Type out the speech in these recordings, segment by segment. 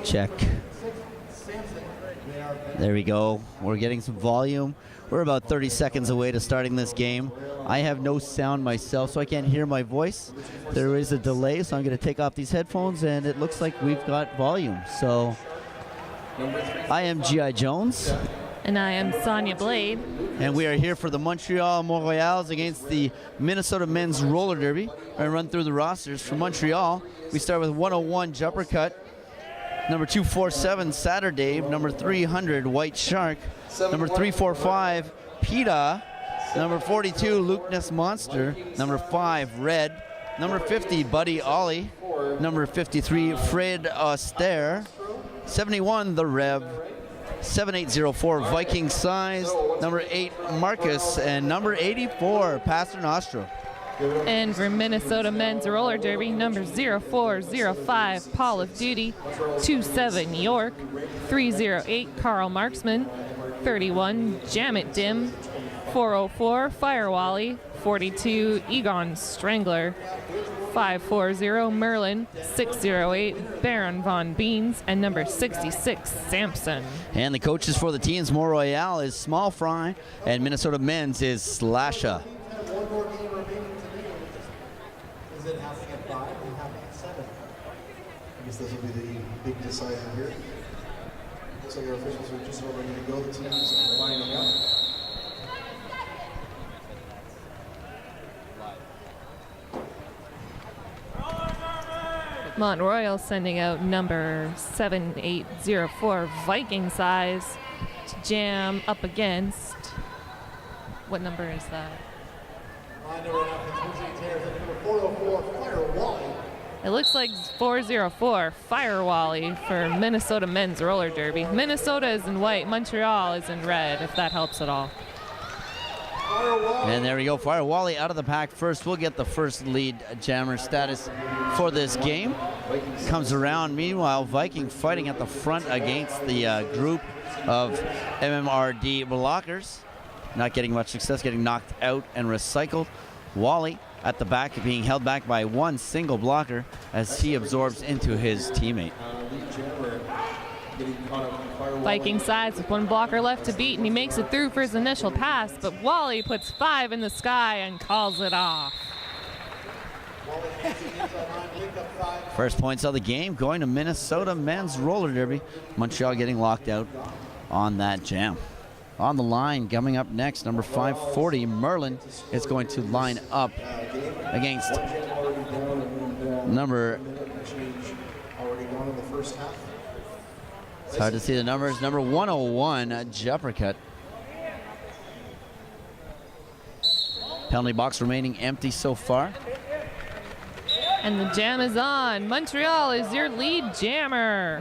Check. There we go. We're getting some volume. We're about 30 seconds away to starting this game. I have no sound myself, so I can't hear my voice. There is a delay, so I'm going to take off these headphones, and it looks like we've got volume. So I am G.I. Jones. And I am Sonia Blade. And we are here for the Montreal Montreals against the Minnesota Men's Roller Derby. I run through the rosters. For Montreal, we start with 101 Jumper Cut. Number 247, Saturday. Number 300, White Shark. Number 345, PETA. Number 42, Luke Ness Monster. Number 5, Red. Number 50, Buddy Ollie. Number 53, Fred Astaire. 71, The Rev. 7804, Viking Size. Number 8, Marcus. And number 84, Pastor Nostro. And for Minnesota Men's Roller Derby, number 0405, Paul of Duty, 27, York, 308, Carl Marksman, 31, Jam It Dim, 404, Firewally, 42, Egon Strangler, 540, Merlin, 608, Baron Von Beans, and number 66, Samson. And the coaches for the teams, Mont Royal is Small Fry, and Minnesota Men's is Slasha. This will be the big decider here. Looks like our officials are just about ready to go. The teams are lining up. Mont Royal sending out number 7804, Viking Size, to jam up against. What number is that? Number 404, Firewally. It looks like 404, Firewally for Minnesota Men's Roller Derby. Minnesota is in white, Montreal is in red, if that helps at all. And there we go, Firewally out of the pack first. We'll get the first lead jammer status for this game. Comes around, meanwhile, Viking fighting at the front against the group of MRDA blockers. Not getting much success, getting knocked out and recycled. Wally at the back, being held back by one single blocker as he absorbs into his teammate. Viking Sides with one blocker left to beat, and he makes it through for his initial pass, but Wally puts 5 in the sky and calls it off. First points of the game going to Minnesota Men's Roller Derby. Montreal getting locked out on that jam. On the line, coming up next, number 540, Merlin is going to line up against number. It's hard to see the numbers. Number 101, Jumper Cut. Penalty box remaining empty so far. And the jam is on. Montreal is your lead jammer.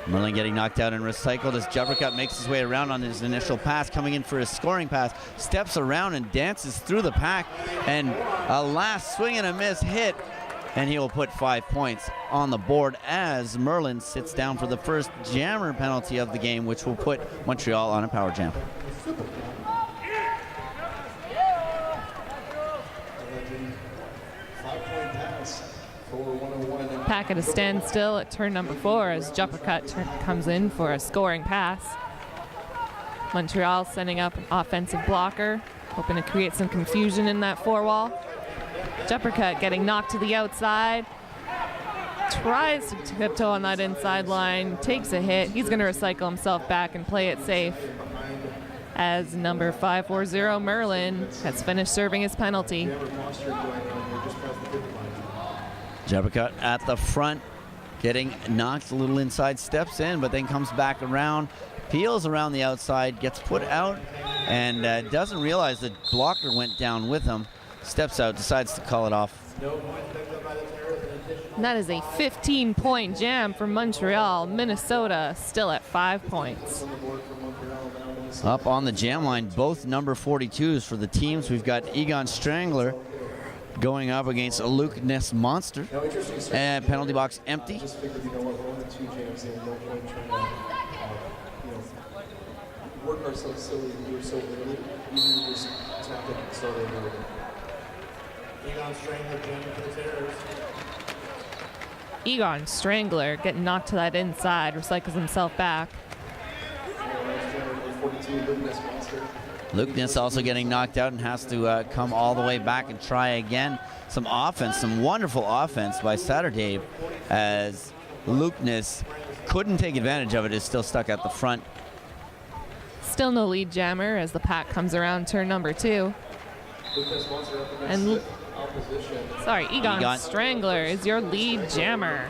Merlin getting knocked out and recycled as Jumper Cut makes his way around on his initial pass, coming in for his scoring pass, steps around and dances through the pack, and a last swing and a miss hit, and he will put 5 points on the board as Merlin sits down for the first jammer penalty of the game, which will put Montreal on a power jam. Pack at a standstill at turn number 4 as Jumper Cut comes in for a scoring pass. Montreal sending up an offensive blocker, hoping to create some confusion in that 4-wall. Jumper Cut getting knocked to the outside. Tries to tiptoe on that inside line, takes a hit. He's going to recycle himself back and play it safe as number 540, Merlin, has finished serving his penalty. Jumper Cut at the front, getting knocked a little inside, steps in, but then comes back around, peels around the outside, gets put out, and doesn't realize the blocker went down with him. Steps out, decides to call it off. And that is a 15-point jam for Montreal. Minnesota still at 5 points. Up on the jam line, both number 42s for the teams. We've got Egon Strangler going up against a Luke Ness Monster. And penalty box empty. Just figured, you know what, we're only 2 jams in, no point trying to, work ourselves silly and do it so early. Easier to just tap it and start over. Egon Strangler getting knocked to that inside, recycles himself back. Luke Ness also getting knocked out and has to come all the way back and try again. Some offense, some wonderful offense by Saturday, as Luke Ness couldn't take advantage of it, is still stuck at the front. Still no lead jammer as the pack comes around turn number 2. And Egon Strangler is your lead jammer.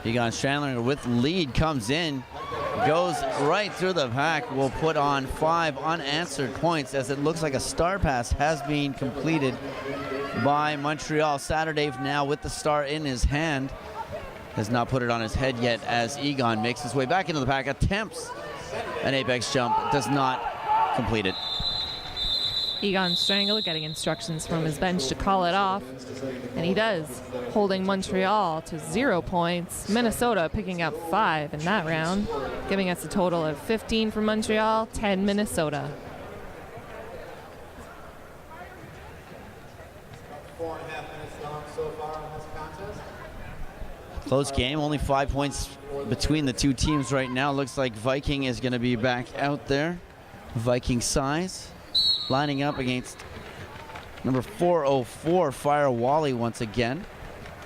Egon Strangler with lead comes in, goes right through the pack, will put on 5 unanswered points as it looks like a star pass has been completed by Montreal. Saturday now with the star in his hand, has not put it on his head yet as Egon makes his way back into the pack, attempts an apex jump, does not complete it. Egon Strangler getting instructions from his bench to call it off, and he does, holding Montreal to 0 points. Minnesota picking up 5 in that round, giving us a total of 15 for Montreal, 10 Minnesota. 4.5 minutes long so far on this contest. Close game, only 5 points between the two teams right now. Looks like Viking is going to be back out there. Viking size lining up against number 404, Fire Wally once again.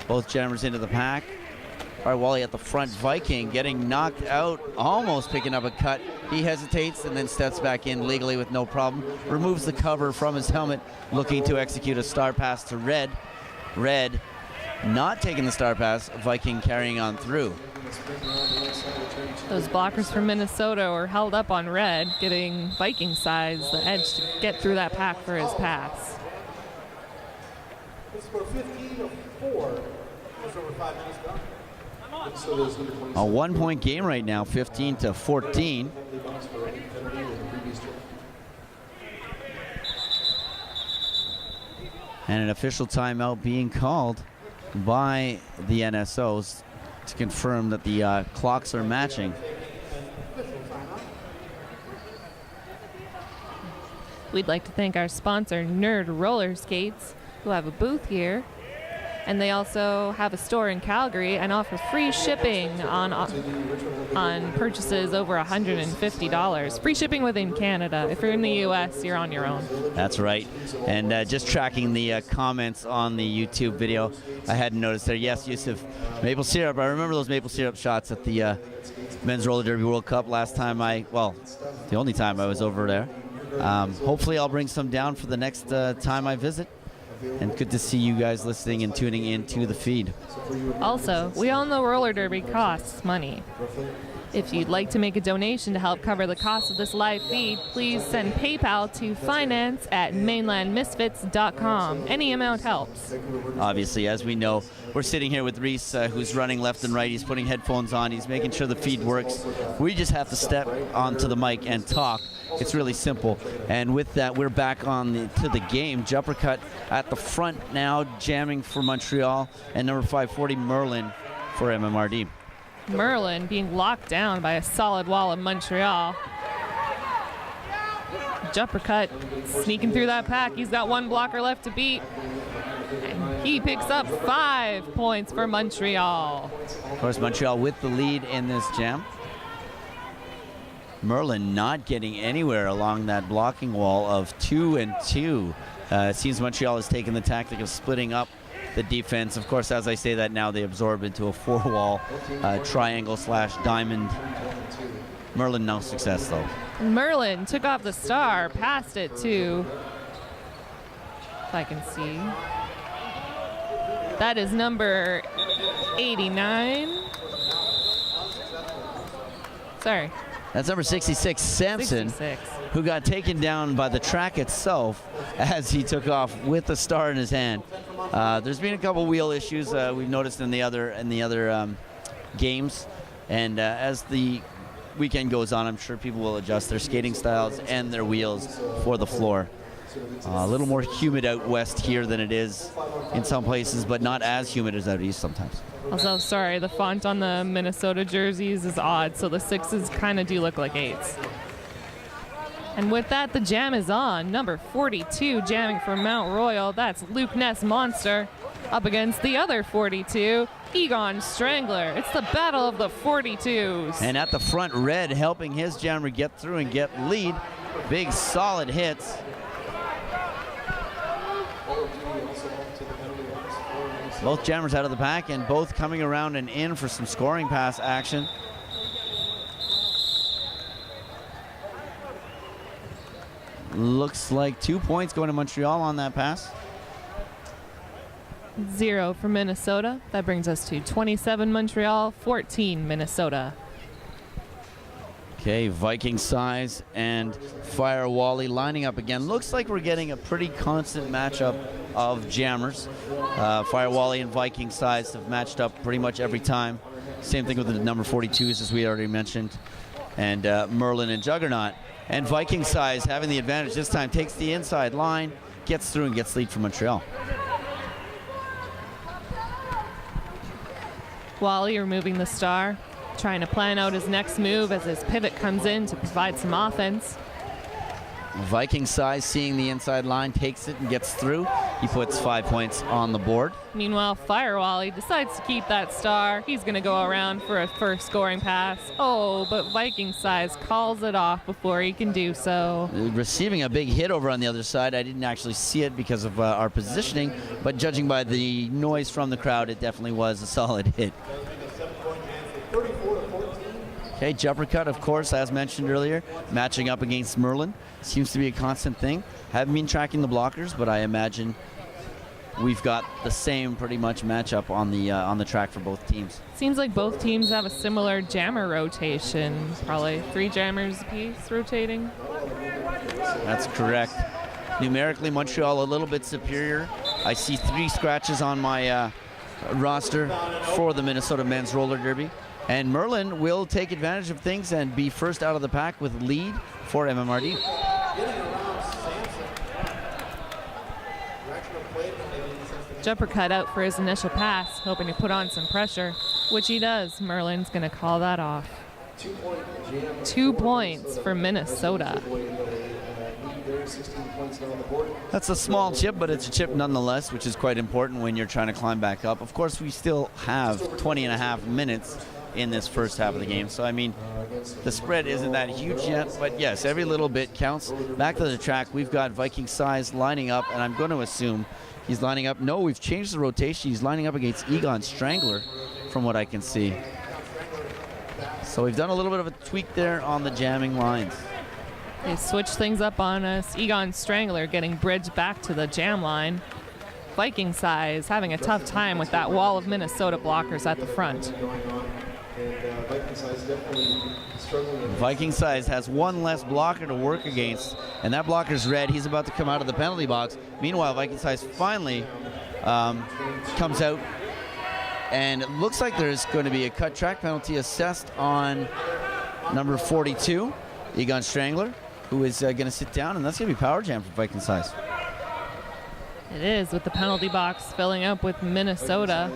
Both jammers into the pack. Fire Wally at the front. Viking getting knocked out, almost picking up a cut. He hesitates and then steps back in legally with no problem. Removes the cover from his helmet, looking to execute a star pass to Red. Red not taking the star pass, Viking carrying on through. Those blockers from Minnesota were held up on Red, giving Viking size the edge to get through that pack for his pass. It's for 15 to 4. Just over 5 minutes gone. A 1 point game right now, 15 to 14. And an official timeout being called by the NSOs to confirm that the clocks are matching. We'd like to thank our sponsor, Nerd Roller Skates, who have a booth here. And they also have a store in Calgary and offer free shipping on purchases over $150. Free shipping within Canada. If you're in the U.S., you're on your own. That's right. And just tracking the comments on the YouTube video, I hadn't noticed there. Yes, Yusuf, maple syrup. I remember those maple syrup shots at the Men's Roller Derby World Cup last time the only time I was over there. Hopefully I'll bring some down for the next time I visit. And good to see you guys listening and tuning in to the feed. Also, we all know roller derby costs money. If you'd like to make a donation to help cover the cost of this live feed, please send PayPal to finance@mainlandmisfits.com. Any amount helps. Obviously, as we know, we're sitting here with Reese, who's running left and right. He's putting headphones on. He's making sure the feed works. We just have to step onto the mic and talk. It's really simple. And with that, we're back to the game. Jumper cut at the front now, jamming for Montreal, and number 540, Merlin, for MMRD. Merlin being locked down by a solid wall of Montreal. Jumper cut, sneaking through that pack. He's got one blocker left to beat. And he picks up 5 points for Montreal. Of course, Montreal with the lead in this jam. Merlin not getting anywhere along that blocking wall of 2 and 2. It seems Montreal has taken the tactic of splitting up the defense. Of course, as I say that now, they absorb into a 4-wall triangle/diamond. Merlin, no success though. Merlin took off the star, passed it to, if I can see, that is number 89. Sorry. That's number 66, Samson, 66. who got taken down by the track itself as he took off with the star in his hand. There's been a couple wheel issues we've noticed in the other games, and as the weekend goes on, I'm sure people will adjust their skating styles and their wheels for the floor. A little more humid out west here than it is in some places, but not as humid as out east sometimes. Also, sorry, the font on the Minnesota jerseys is odd, so the 6s kind of do look like 8s. And with that, the jam is on. Number 42 jamming for Mount Royal. That's Luke Ness Monster up against the other 42, Egon Strangler. It's the battle of the 42s. And at the front, Red helping his jammer get through and get lead. Big solid hits. Both jammers out of the pack and both coming around and in for some scoring pass action. Looks like 2 points going to Montreal on that pass. 0 for Minnesota. That brings us to 27 Montreal, 14 Minnesota. Okay, Viking Size and Fire Wally lining up again. Looks like we're getting a pretty constant matchup of jammers. Fire Wally and Viking Size have matched up pretty much every time. Same thing with the number 42s, as we already mentioned, and Merlin and Juggernaut. And Viking Size having the advantage this time, takes the inside line, gets through and gets lead from Montreal. Wally removing the star, trying to plan out his next move as his pivot comes in to provide some offense. Viking Size seeing the inside line, takes it and gets through. He puts 5 points on the board. Meanwhile, Fire Wally decides to keep that star. He's going to go around for a first scoring pass. Oh, but Viking Size calls it off before he can do so. Receiving a big hit over on the other side. I didn't actually see it because of our positioning, but judging by the noise from the crowd, it definitely was a solid hit. Okay, jumper cut, of course, as mentioned earlier, matching up against Merlin. Seems to be a constant thing. Haven't been tracking the blockers, but I imagine we've got the same pretty much matchup on the track for both teams. Seems like both teams have a similar jammer rotation. Probably 3 jammers apiece rotating. That's correct. Numerically, Montreal a little bit superior. I see 3 scratches on my roster for the Minnesota Men's Roller Derby. And Merlin will take advantage of things and be first out of the pack with lead for MMRD. Jumper cut out for his initial pass, hoping to put on some pressure, which he does. Merlin's going to call that off. 2 points for Minnesota. That's a small chip, but it's a chip nonetheless, which is quite important when you're trying to climb back up. Of course, we still have 20 and a half minutes in this first half of the game. So, I mean, the spread isn't that huge yet, but yes, every little bit counts. Back to the track, we've got Viking Size lining up, and I'm going to assume he's lining up. No, we've changed the rotation. He's lining up against Egon Strangler, from what I can see. So we've done a little bit of a tweak there on the jamming lines. They switched things up on us. Egon Strangler getting bridged back to the jam line. Viking Size having a tough time with that wall of Minnesota blockers at the front. Viking Size has 1 less blocker to work against, and that blocker's red. He's about to come out of the penalty box. Meanwhile, Viking Size finally comes out, and it looks like there's going to be a cut track penalty assessed on number 42, Egon Strangler, who is going to sit down, and that's going to be power jam for Viking Size. It is, with the penalty box filling up with Minnesota,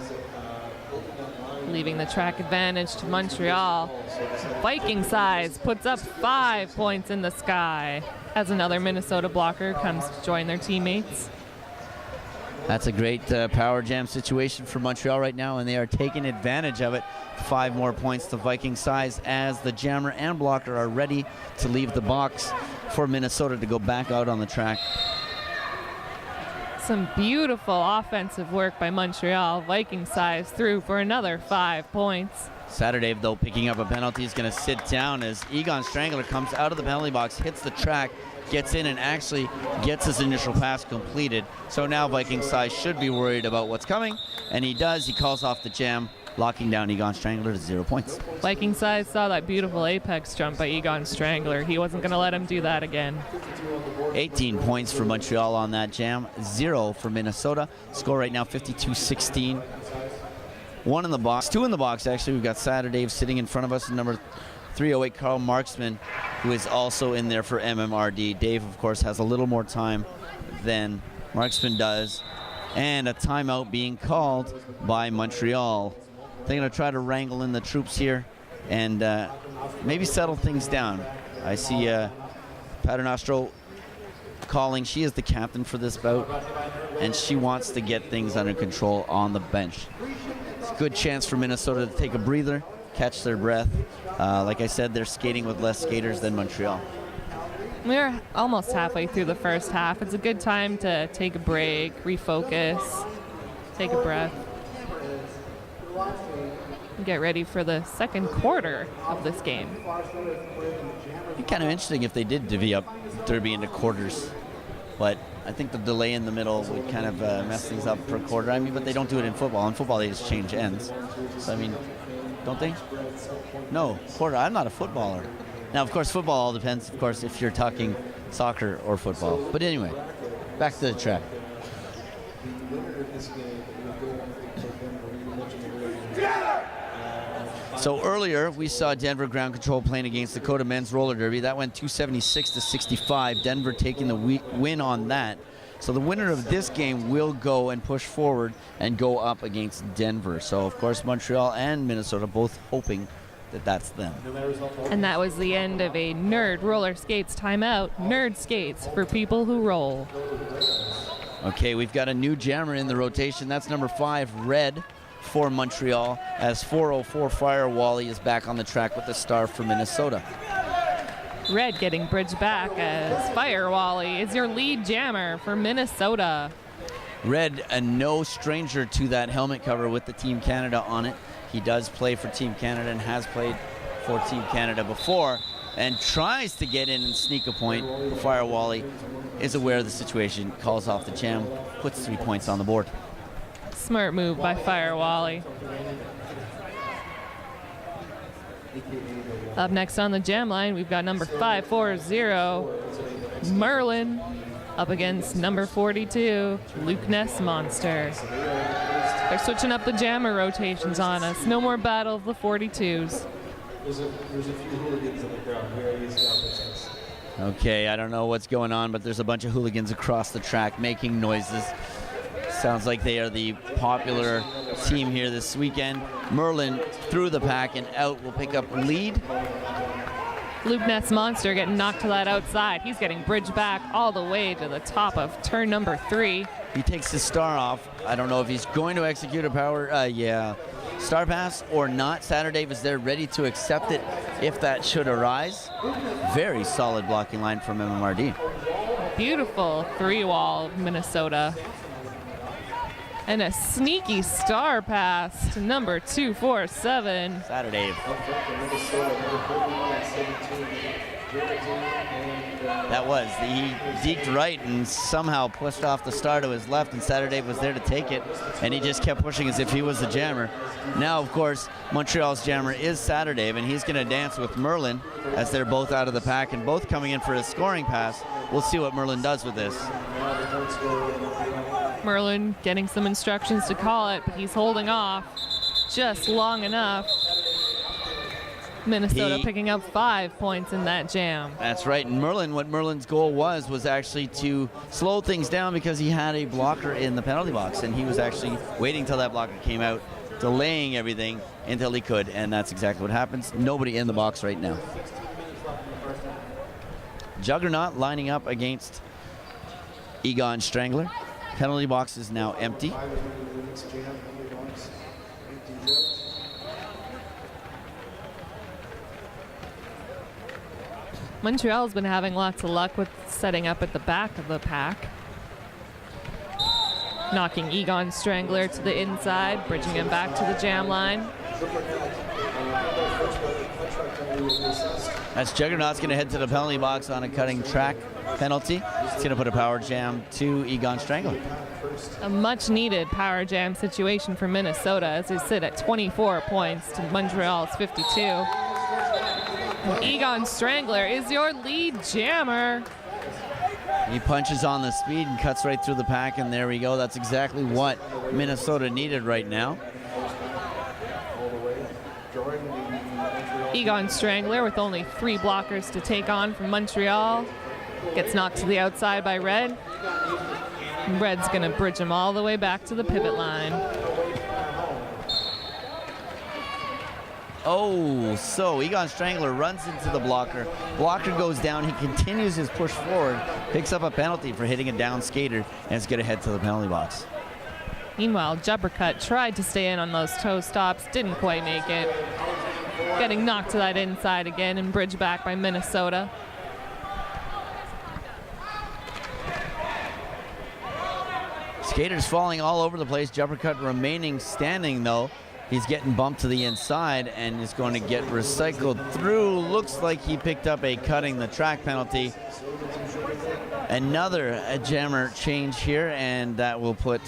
leaving the track advantage to Montreal. Viking Size puts up 5 points in the sky as another Minnesota blocker comes to join their teammates. That's a great power jam situation for Montreal right now, and they are taking advantage of it. 5 more points to Viking Size as the jammer and blocker are ready to leave the box for Minnesota to go back out on the track. Some beautiful offensive work by Montreal. Viking Size through for another 5 points. Saturday, though, picking up a penalty, is going to sit down as Egon Strangler comes out of the penalty box, hits the track, gets in, and actually gets his initial pass completed. So now Viking Size should be worried about what's coming, and he does. He calls off the jam, locking down Egon Strangler to 0 points. Viking Size saw that beautiful apex jump by Egon Strangler. He wasn't going to let him do that again. 18 points for Montreal on that jam, 0 for Minnesota. Score right now 52-16. 1 in the box, 2 in the box actually. We've got Saturday sitting in front of us, number 308 Carl Marksman, who is also in there for MMRD. Dave, of course, has a little more time than Marksman does. And a timeout being called by Montreal. They're going to try to wrangle in the troops here and maybe settle things down. I see Paternostro calling. She is the captain for this bout, and she wants to get things under control on the bench. It's a good chance for Minnesota to take a breather, catch their breath. Like I said, they're skating with less skaters than Montreal. We're almost halfway through the first half. It's a good time to take a break, refocus, take a breath, and get ready for the second quarter of this game. It'd be kind of interesting if they did divvy up Derby into quarters, but I think the delay in the middle would kind of mess things up per quarter. I mean, but they don't do it in football. In football, they just change ends. So, I mean, don't they? No, quarter. I'm not a footballer. Now, of course, football all depends, of course, if you're talking soccer or football. But anyway, back to the track. So earlier, we saw Denver ground control playing against Dakota men's roller derby. That went 276-65. Denver taking the win on that. So the winner of this game will go and push forward and go up against Denver. So, of course, Montreal and Minnesota both hoping that that's them. And that was the end of a Nerd Roller Skates timeout. Nerd Skates for people who roll. Okay, we've got a new jammer in the rotation. That's number 5, Red, for Montreal, as 404 Fire Wally is back on the track with the star for Minnesota. Red getting bridged back as Fire Wally is your lead jammer for Minnesota. Red, no stranger to that helmet cover with the Team Canada on it. He does play for Team Canada and has played for Team Canada before and tries to get in and sneak a point. Fire Wally is aware of the situation, calls off the jam, puts 3 points on the board. Smart move by Fire Wally. Up next on the jam line, we've got number 540, Merlin, up against number 42, Luke Ness Monster. They're switching up the jammer rotations on us. No more battle of the 42s. There's a few hooligans in the crowd. We are using opposites. Okay, I don't know what's going on, but there's a bunch of hooligans across the track making noises. Sounds like they are the popular team here this weekend. Merlin through the pack and out will pick up lead. Luke Ness Monster getting knocked to that outside. He's getting bridged back all the way to the top of turn number 3. He takes his star off. I don't know if he's going to execute a power, star pass or not. Saturday was there ready to accept it if that should arise. Very solid blocking line from MMRD. Beautiful 3-wall Minnesota. And a sneaky star pass to number 247. Saturday. That was. He deked right and somehow pushed off the star to his left, and Saturday was there to take it, and he just kept pushing as if he was the jammer. Now, of course, Montreal's jammer is Saturday, and he's going to dance with Merlin as they're both out of the pack and both coming in for a scoring pass. We'll see what Merlin does with this. Merlin getting some instructions to call it, but he's holding off just long enough. Minnesota picking up 5 points in that jam. That's right. And Merlin, what Merlin's goal was actually to slow things down because he had a blocker in the penalty box, and he was actually waiting till that blocker came out, delaying everything until he could, and that's exactly what happens. Nobody in the box right now. Juggernaut lining up against Egon Strangler. Penalty box is now empty. Montreal's been having lots of luck with setting up at the back of the pack. Knocking Egon Strangler to the inside, bridging him back to the jam line. That's Juggernaut's going to head to the penalty box on a cutting track penalty. It's going to put a power jam to Egon Strangler. A much needed power jam situation for Minnesota as they sit at 24 points to Montreal's 52. And Egon Strangler is your lead jammer. He punches on the speed and cuts right through the pack, and there we go. That's exactly what Minnesota needed right now. Egon Strangler with only 3 blockers to take on from Montreal. Gets knocked to the outside by Red. Red's gonna bridge him all the way back to the pivot line. Oh, so Egon Strangler runs into the blocker. Blocker goes down. He continues his push forward, picks up a penalty for hitting a down skater, and is going to head to the penalty box. Meanwhile, Juppercut tried to stay in on those toe stops, didn't quite make it. Getting knocked to that inside again and bridged back by Minnesota. Skaters falling all over the place. Juppercut remaining standing, though. He's getting bumped to the inside and is going to get recycled through. Looks like he picked up a cutting the track penalty. Another jammer change here, and that will put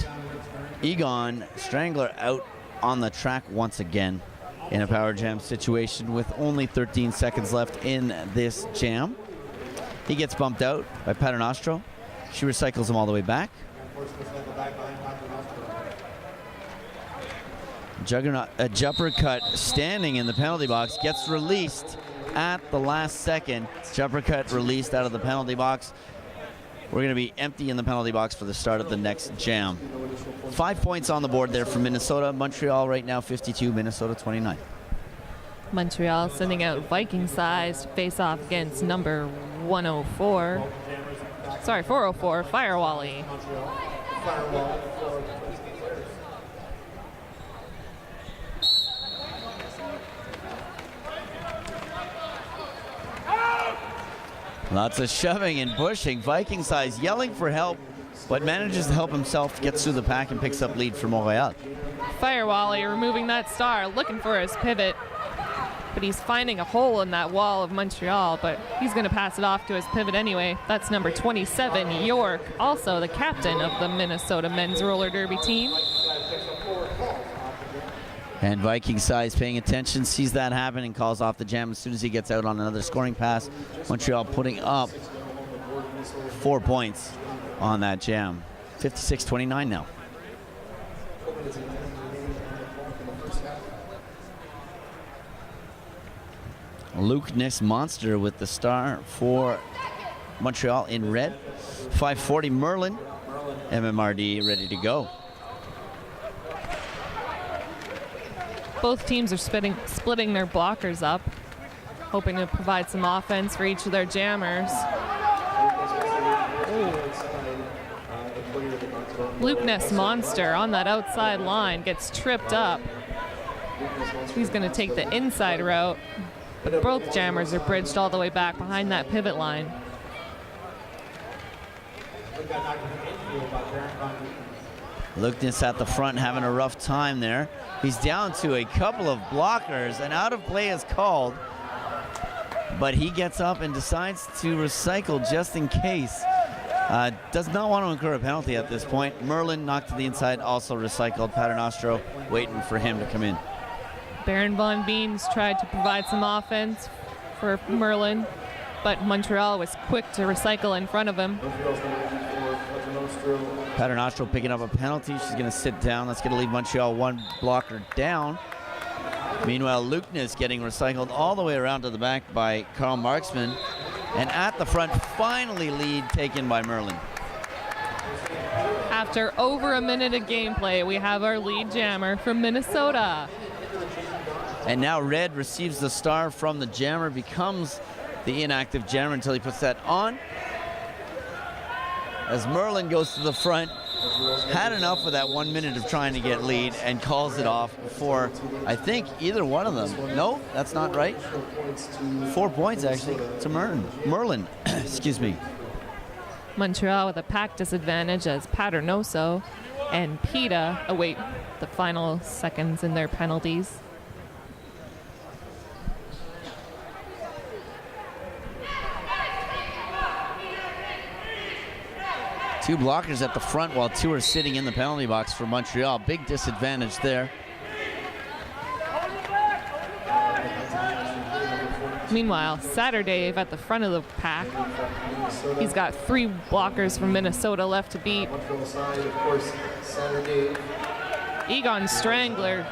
Egon Strangler out on the track once again in a power jam situation with only 13 seconds left in this jam. He gets bumped out by Paternostro. She recycles him all the way back. Juppercut standing in the penalty box gets released at the last second. Juppercut released out of the penalty box. We're going to be empty in the penalty box for the start of the next jam. 5 points on the board there for Minnesota. Montreal right now 52, Minnesota 29. Montreal sending out Viking-sized face-off against number 104. Sorry, 404, Firewally. Lots of shoving and pushing. Viking size yelling for help, but manages to help himself, gets through the pack and picks up lead for Montreal. Firewally removing that star, looking for his pivot, but he's finding a hole in that wall of Montreal, but he's going to pass it off to his pivot anyway. That's number 27, York, also the captain of the Minnesota men's roller derby team. And Viking size paying attention, sees that happen and calls off the jam as soon as he gets out on another scoring pass. Montreal putting up 4 points on that jam. 56-29 now. Luke Ness Monster with the star for Montreal in red. 540 Merlin, MRDA ready to go. Both teams are splitting their blockers up, hoping to provide some offense for each of their jammers. Luke Ness Monster on that outside line gets tripped up. He's going to take the inside route, but both jammers are bridged all the way back behind that pivot line. Luke Ness at the front having a rough time there. He's down to a couple of blockers, and out of play is called, but he gets up and decides to recycle just in case. Does not want to incur a penalty at this point. Merlin knocked to the inside, also recycled. Paternostro waiting for him to come in. Baron Von Beans tried to provide some offense for Merlin, but Montreal was quick to recycle in front of him. Paternostro picking up a penalty. She's going to sit down. That's going to leave Montreal one blocker down. Meanwhile, Lukness getting recycled all the way around to the back by Carl Marksman. And at the front, finally lead taken by Merlin. After over a minute of gameplay, we have our lead jammer from Minnesota. And now Red receives the star from the jammer, becomes the inactive jammer until he puts that on. As Merlin goes to the front, had enough of that 1 minute of trying to get lead and calls it off before, I think, either one of them. No, that's not right. 4 points, actually, to Merlin. Excuse me. Montreal with a pack disadvantage as Paternoso and PETA await the final seconds in their penalties. Two blockers at the front while two are sitting in the penalty box for Montreal. Big disadvantage there. Meanwhile, Saturday at the front of the pack. He's got 3 blockers from Minnesota left to beat. Egon Strangler.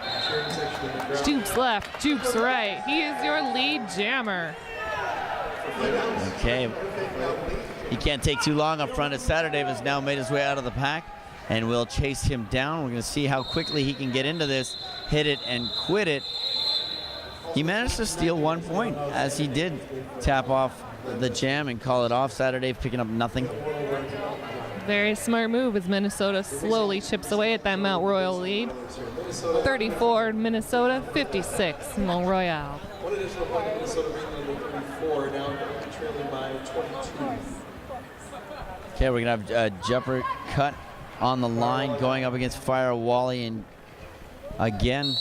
Jukes left, Jukes right. He is your lead jammer. Okay. He can't take too long up front as Saturday has now made his way out of the pack and will chase him down. We're going to see how quickly he can get into this, hit it and quit it. He managed to steal 1 point as he did tap off the jam and call it off. Saturday picking up nothing. Very smart move as Minnesota slowly chips away at that Mount Royal lead. 34 Minnesota, 56 Mont Royal. One additional point, Minnesota being number 34, now trailing by 22. Okay, we're going to have Jumper Cut on the line going up against Fire Wally. And again,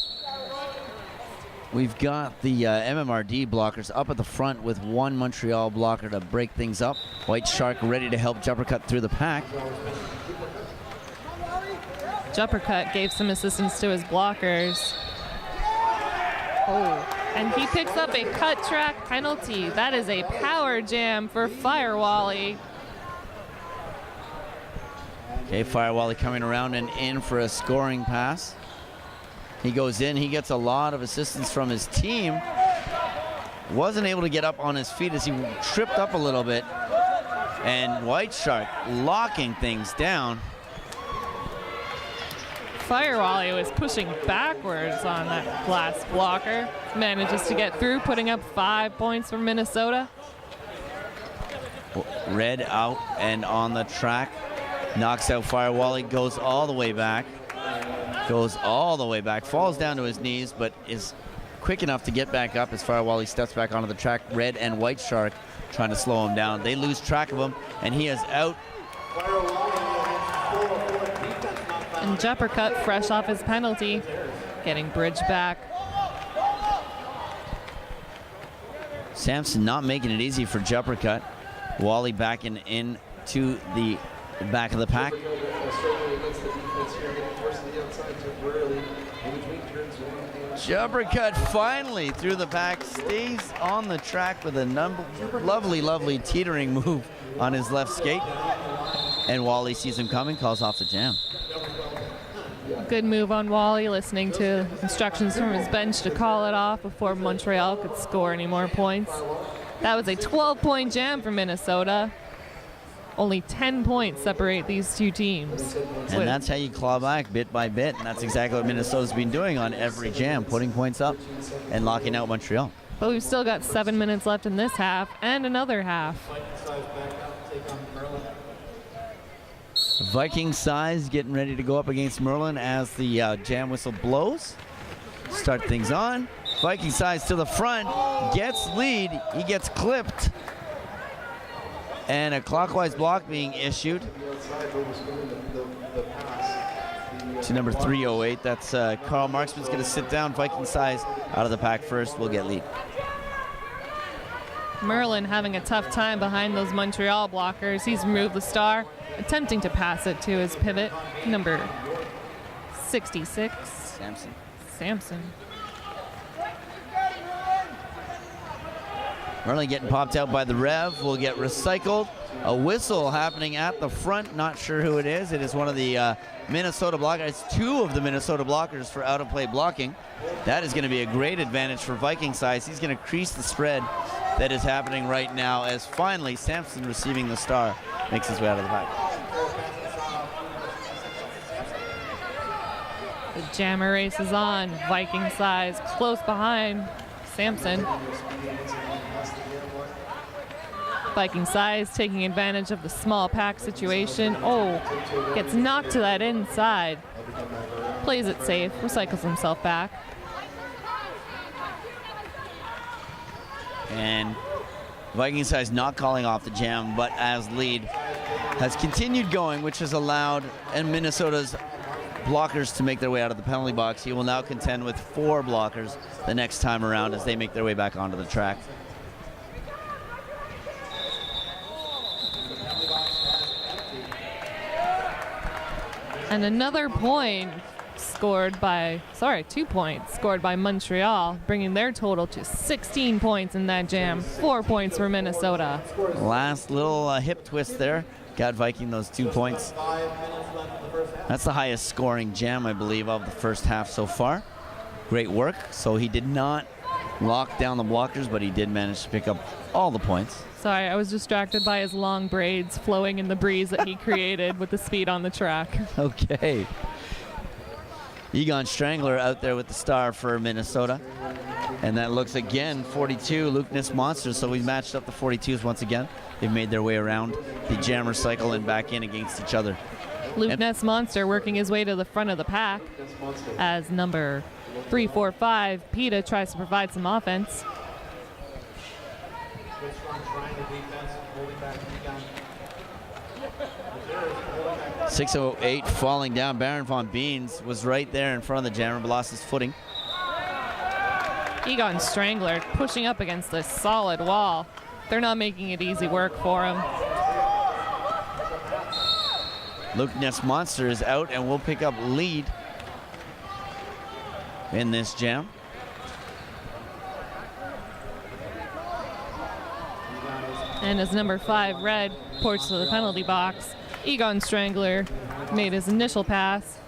we've got the MMRD blockers up at the front with one Montreal blocker to break things up. White Shark ready to help Jumper Cut through the pack. Jumper Cut gave some assistance to his blockers. Oh, and he picks up a cut track penalty. That is a power jam for Fire Wally. Okay, Fire Wally coming around and in for a scoring pass. He goes in, he gets a lot of assistance from his team. Wasn't able to get up on his feet as he tripped up a little bit. And White Shark locking things down. Fire Wally was pushing backwards on that glass blocker. Manages to get through, putting up 5 points for Minnesota. Red out and on the track. Knocks out Fire Wally, goes all the way back. Goes all the way back, falls down to his knees, but is quick enough to get back up as Fire Wally steps back onto the track. Red and White Shark trying to slow him down. They lose track of him, and he is out. And Jumper Cut fresh off his penalty, getting bridge back. Samson not making it easy for Jumper Cut. Wally backing into the back of the pack. Jumper Cut finally through the pack, stays on the track with a lovely teetering move on his left skate. And Wally sees him coming, calls off the jam. Good move on Wally, listening to instructions from his bench to call it off before Montreal could score any more points. That was a 12-point jam for Minnesota. Only 10 points separate these two teams. And that's how you claw back bit by bit. And that's exactly what Minnesota's been doing on every jam, putting points up and locking out Montreal. But we've still got 7 minutes left in this half and another half. Viking Size getting ready to go up against Merlin as the jam whistle blows. Start things on. Viking Size to the front, gets lead. He gets clipped. And a clockwise block being issued to number 308. That's Carl Marksman's going to sit down. Viking Size out of the pack first. Will get lead. Merlin having a tough time behind those Montreal blockers. He's removed the star, attempting to pass it to his pivot, number 66. Samson. Merlin getting popped out by the Rev, will get recycled. A whistle happening at the front, not sure who it is. It is one of the Minnesota blockers. It's 2 of the Minnesota blockers for out-of-play blocking. That is going to be a great advantage for Viking Size. He's going to crease the spread that is happening right now as finally Samson, receiving the star, makes his way out of the pack. The jammer race is on. Viking Size close behind Samson. Viking Size taking advantage of the small pack situation. Oh, gets knocked to that inside. Plays it safe, recycles himself back. And Viking Size not calling off the jam, but as lead has continued going, which has allowed Minnesota's blockers to make their way out of the penalty box. He will now contend with 4 blockers the next time around as they make their way back onto the track. And another point 2 points scored by Montreal, bringing their total to 16 points in that jam. 4 points for Minnesota. Last little hip twist there. Got Viking those 2 points. That's the highest scoring jam, I believe, of the first half so far. Great work. So he did not lock down the blockers, but he did manage to pick up all the points. Sorry, I was distracted by his long braids flowing in the breeze that he created with the speed on the track. Okay. Egon Strangler out there with the star for Minnesota. And that looks again 42, Luke Ness Monsters. So we matched up the 42s once again. They've made their way around the jammer cycle and back in against each other. Luke Ness Monster working his way to the front of the pack as number 345, PETA, tries to provide some offense. Good strong triangle defense, holding back Egon. 608 falling down. Baron von Beans was right there in front of the jammer, but lost his footing. Egon Strangler pushing up against this solid wall. They're not making it easy work for him. Luke Ness Monster is out and will pick up lead in this jam. And as number 5, Red, ports to the penalty box, Egon Strangler made his initial pass,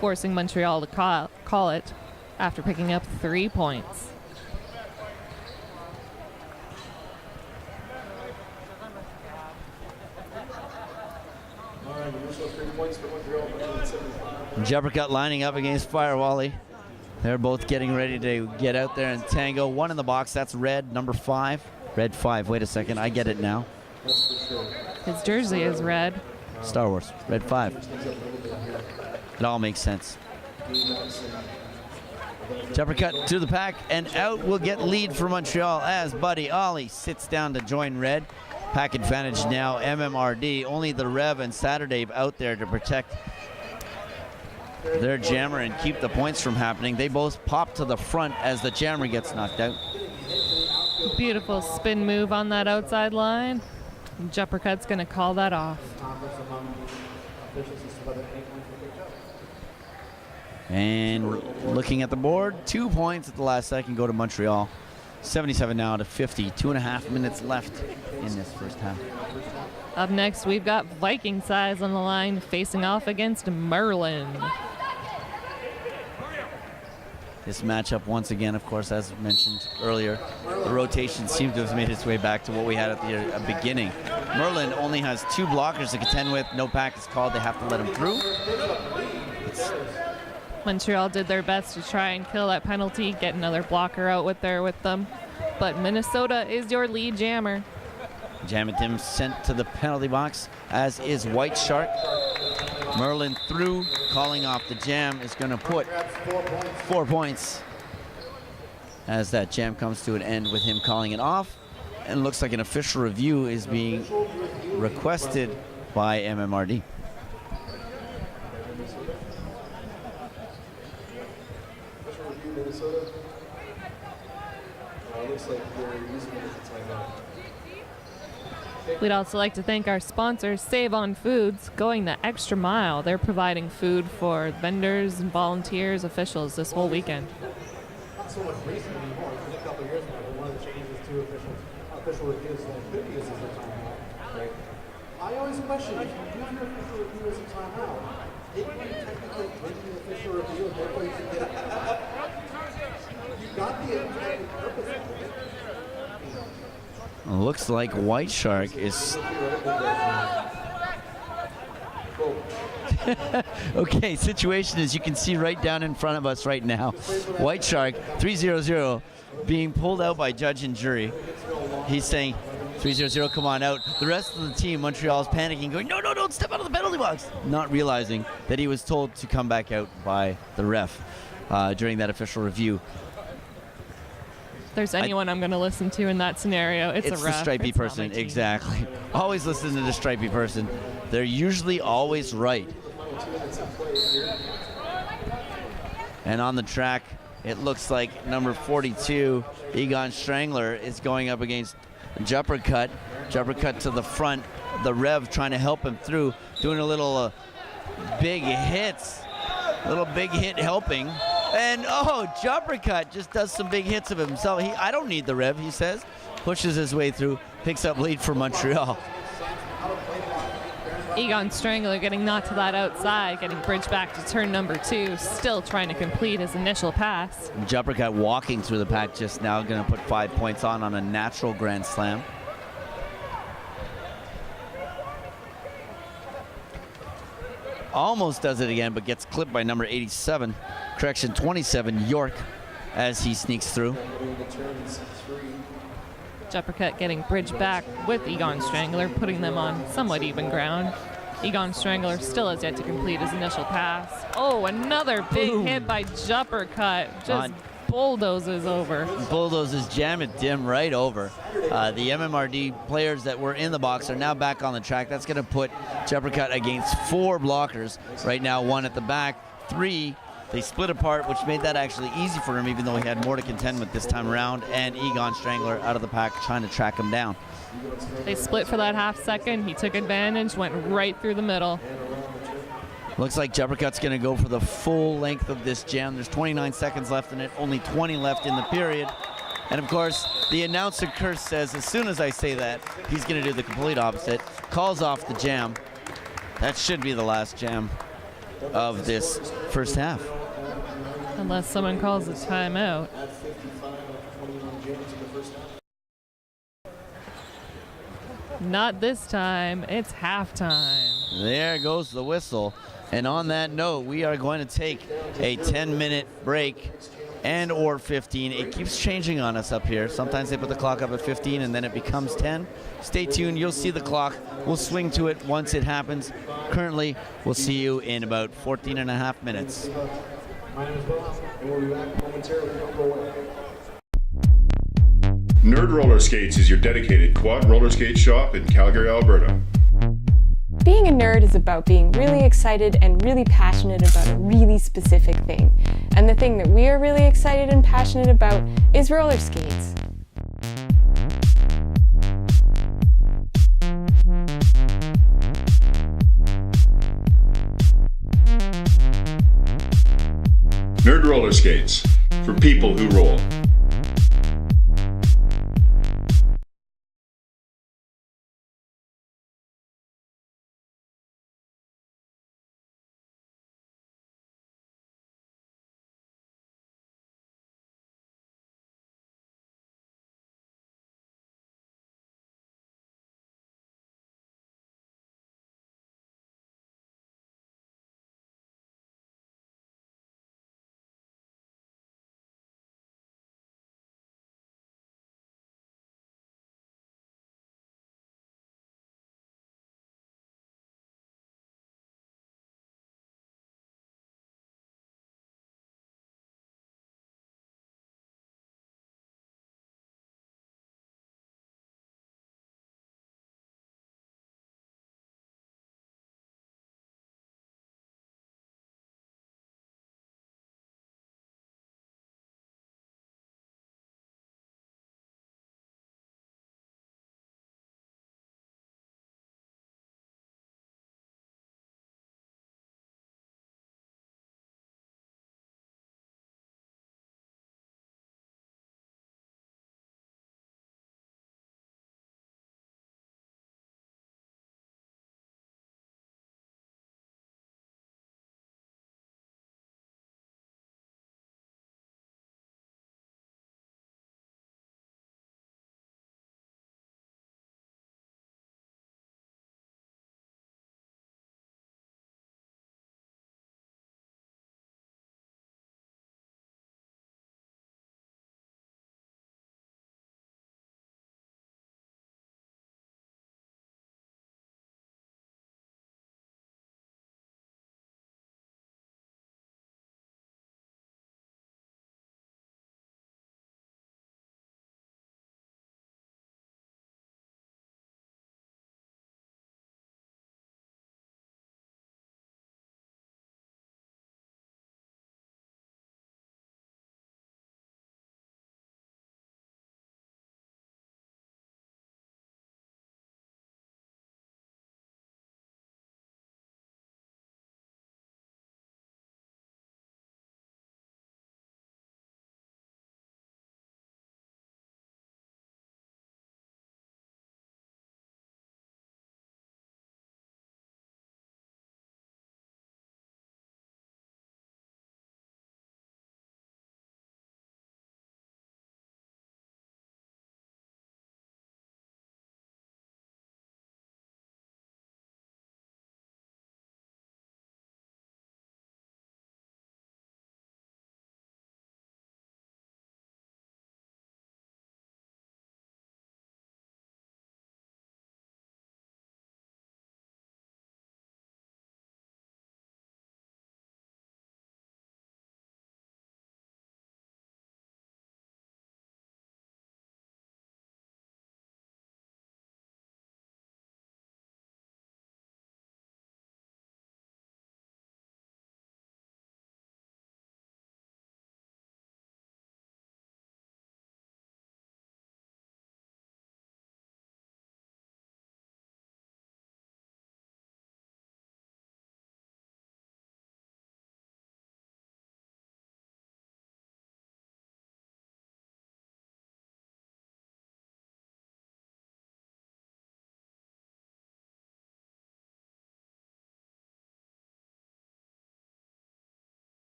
forcing Montreal to call it after picking up 3 points. Jeppercut lining up against Firewally. They're both getting ready to get out there and tango. One in the box, that's Red, number 5. Red 5, wait a second, I get it now. His jersey is red. Star Wars, Red 5. It all makes sense. Jeppercut to the pack, and out will get lead for Montreal as Buddy Ollie sits down to join Red. Pack advantage now, MMRD. Only the Rev and Saturday out there to protect their jammer and keep the points from happening. They both pop to the front as the jammer gets knocked out. Beautiful spin move on that outside line. Jeppercut's going to call that off. And looking at the board, 2 points at the last second go to Montreal. 77 now to 50. 2.5 minutes left in this first half. Up next, we've got Viking size on the line facing off against Merlin. This matchup, once again, of course, as mentioned earlier, the rotation seems to have made its way back to what we had at the beginning. Merlin only has 2 blockers to contend with. No pack is called. They have to let him through. Montreal did their best to try and kill that penalty, get another blocker out with them. But Minnesota is your lead jammer. Jamatim sent to the penalty box, as is White Shark. Merlin through, calling off the jam, is going to put 4 points as that jam comes to an end with him calling it off. And looks like an official review is being requested by MMRD. Official review, Minnesota. Looks like they're using it as a timeout. We'd also like to thank our sponsors, Save on Foods, going the extra mile. They're providing food for vendors and volunteers, officials this whole weekend. Not so much recently anymore. I think a couple of years ago, one of the changes to official reviews that could be used as a timeout. Right? I always question, if you use your official review as a timeout, it might technically bring the official review and therefore you can get it. You got the intended purpose of it. Looks like White Shark is... Okay, situation is you can see right down in front of us right now. White Shark, 3-0-0, being pulled out by judge and jury. He's saying, 3-0-0, come on out. The rest of the team, Montreal, is panicking, going, no, don't step out of the penalty box. Not realizing that he was told to come back out by the ref during that official review. If there's anyone I'm going to listen to in that scenario, it's a ref. The stripey It's not person, my team. exactly. Always listen to the stripey person. They're usually always right. And on the track, it looks like number 42, Egon Strangler, is going up against Jeppercut. Jeppercut to the front. The Rev trying to help him through, doing a little big hits Little big hit helping. And oh, jumper cut just does some big hits of himself. I don't need the rev, he says. Pushes his way through, picks up lead for Montreal. Egon Strangler getting knocked to that outside, getting bridged back to turn number 2, still trying to complete his initial pass. Jumper cut walking through the pack just now, going to put 5 points on a natural grand slam. Almost does it again, but gets clipped by number 87. Correction, 27, York, as he sneaks through. Juppercut getting bridged back with Egon Strangler, putting them on somewhat even ground. Egon Strangler still has yet to complete his initial pass. Oh, another big hit by Juppercut. Just bulldozes over. Bulldozes jam it dim right over. The MMRD players that were in the box are now back on the track. That's going to put Juppercut against 4 blockers. Right now, 1 at the back, 3. They split apart, which made that actually easy for him, even though he had more to contend with this time around. And Egon Strangler out of the pack trying to track him down. They split for that half second. He took advantage, went right through the middle. Looks like Juppercut's going to go for the full length of this jam. There's 29 seconds left in it, only 20 left in the period. And of course, the announcer curse says as soon as I say that, he's going to do the complete opposite. Calls off the jam. That should be the last jam of this first half. Unless someone calls a timeout. Not this time, it's halftime. There goes the whistle. And on that note, we are going to take a 10-minute break and or 15. It keeps changing on us up here. Sometimes they put the clock up at 15 and then it becomes 10. Stay tuned, you'll see the clock. We'll swing to it once it happens. Currently, we'll see you in about 14 and a half minutes. My name is Will, and we'll be back momentarily. Don't go away. Nerd Roller Skates is your dedicated quad roller skate shop in Calgary, Alberta. Being a nerd is about being really excited and really passionate about a really specific thing. And the thing that we are really excited and passionate about is roller skates. Nerd Roller Skates, for people who roll.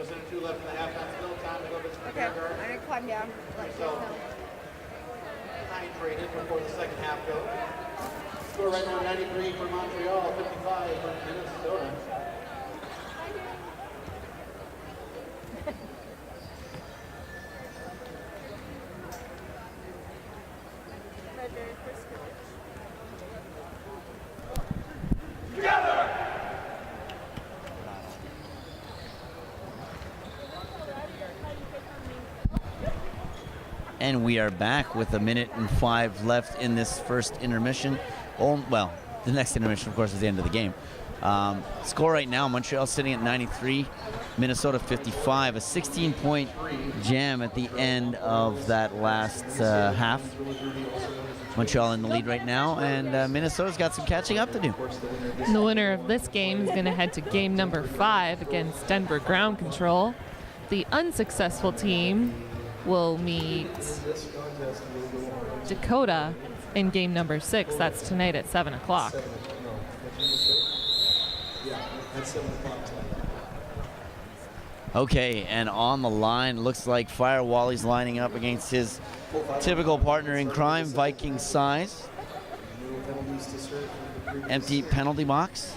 just in 2 left in the half. That's still time to go to the Okay, I'm gonna climb down. Let you guys know. hydrated before the second half goes. Score right now 93 for Montreal, 55 for Minnesota. And we are back with 1:05 left in this first intermission. Oh, well, the next intermission, of course, is the end of the game. Score right now, Montreal sitting at 93, Minnesota 55. A 16-point jam at the end of that last half. Montreal in the lead right now, and Minnesota's got some catching up to do. The winner of this game is going to head to game number 5 against Denver Ground Control. The unsuccessful team will meet Dakota in game number 6. That's tonight at 7 o'clock. Okay, and on the line, looks like Fire Wally's lining up against his typical partner in crime, Viking Size. Empty penalty box.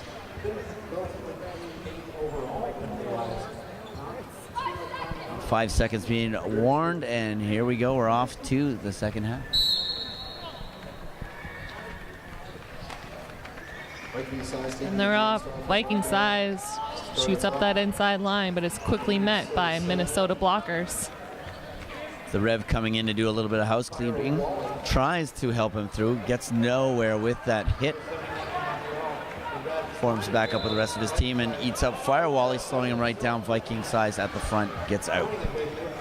Five seconds being warned, and here we go. We're off to the second half. And they're off. Viking Size shoots up that inside line, but is quickly met by Minnesota blockers. The Rev coming in to do a little bit of house cleaning, tries to help him through, gets nowhere with that hit. Forms back up with the rest of his team and eats up Fire Wally, slowing him right down. Viking Size at the front gets out.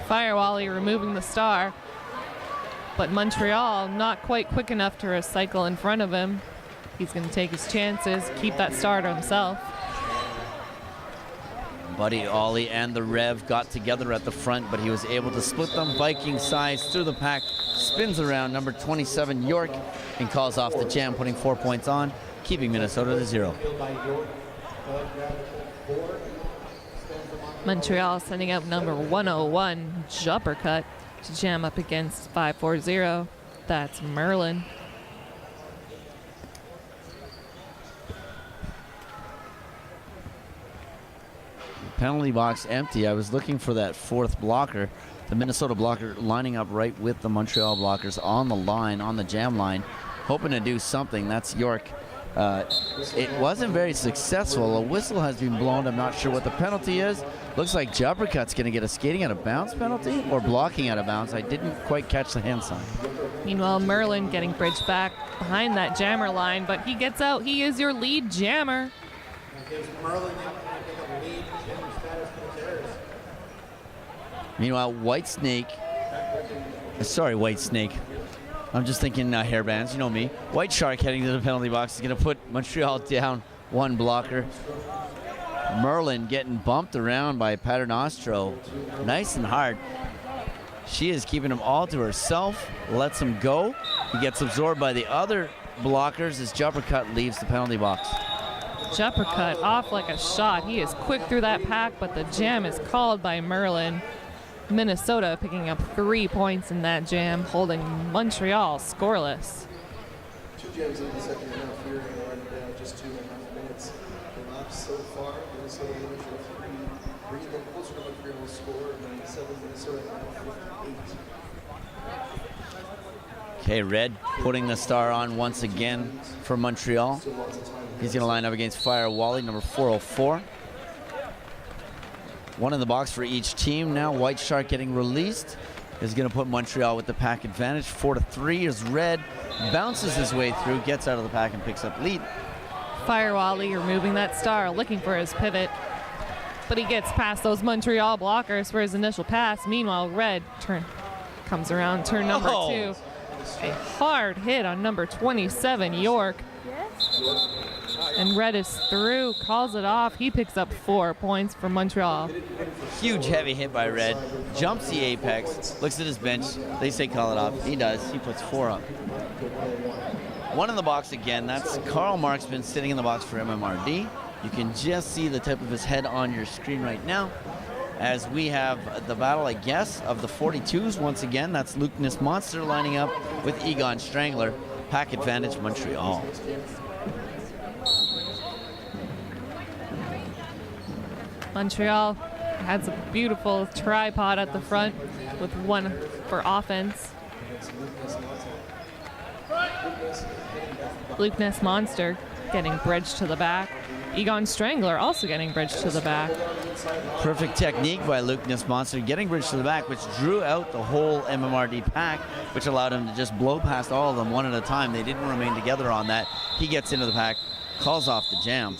Fire Wally removing the star, but Montreal not quite quick enough to recycle in front of him. He's going to take his chances, keep that star to himself. Buddy Ollie and the Rev got together at the front, but he was able to split them. Viking Size through the pack, spins around number 27 York, and calls off the jam, putting 4 points on, keeping Minnesota to 0. Montreal sending out number 101 Jumper Cut to jam up against 540. That's Merlin. Penalty box empty. I was looking for that fourth blocker. The Minnesota blocker lining up right with the Montreal blockers on the line, on the jam line, hoping to do something. That's York. It wasn't very successful. A whistle has been blown. I'm not sure what the penalty is. Looks like Jumpercut's going to get a skating out of bounds penalty or blocking out of bounds. I didn't quite catch the hand sign. Meanwhile, Merlin getting bridged back behind that jammer line, but he gets out. He is your lead jammer. Meanwhile, White Snake. I'm just thinking hairbands, you know me. White Shark heading to the penalty box is going to put Montreal down one blocker. Merlin getting bumped around by Paternostro. Nice and hard. She is keeping him all to herself, lets him go. He gets absorbed by the other blockers as Jumpercut leaves the penalty box. Jumpercut off like a shot. He is quick through that pack, but the jam is called by Merlin. Minnesota picking up 3 points in that jam, holding Montreal scoreless. 2 jams in the second half here, and just 2.5 minutes. The laps so far, Minnesota leading for 3, bringing them closer to Montreal's score, and 7 Minnesota now 58. Okay, Red putting the star on once again for Montreal. He's going to line up against Fire Wally, number 404. One in the box for each team now. White Shark getting released is going to put Montreal with the pack advantage. 4-3 as Red bounces his way through, gets out of the pack and picks up lead. Fire Wally removing that star, looking for his pivot, but he gets past those Montreal blockers for his initial pass. Meanwhile, Red comes around turn number 2. A hard hit on number 27 York. And Red is through, calls it off. He picks up 4 points for Montreal. Huge heavy hit by Red. Jumps the apex, looks at his bench. They say call it off. He does. He puts 4 up. One in the box again. That's Carl Marksman sitting in the box for MMRD. You can just see the tip of his head on your screen right now. as we have the battle, I guess, of the 42s once again. That's Luke Monster lining up with Egon Strangler. Pack advantage, Montreal. Montreal has a beautiful tripod at the front with one for offense. Luke Monster getting bridged to the back. Egon Strangler also getting bridged to the back. Perfect technique by Luke Monster, getting bridged to the back, which drew out the whole MMRD pack, which allowed him to just blow past all of them one at a time. They didn't remain together on that. He gets into the pack, calls off the jam.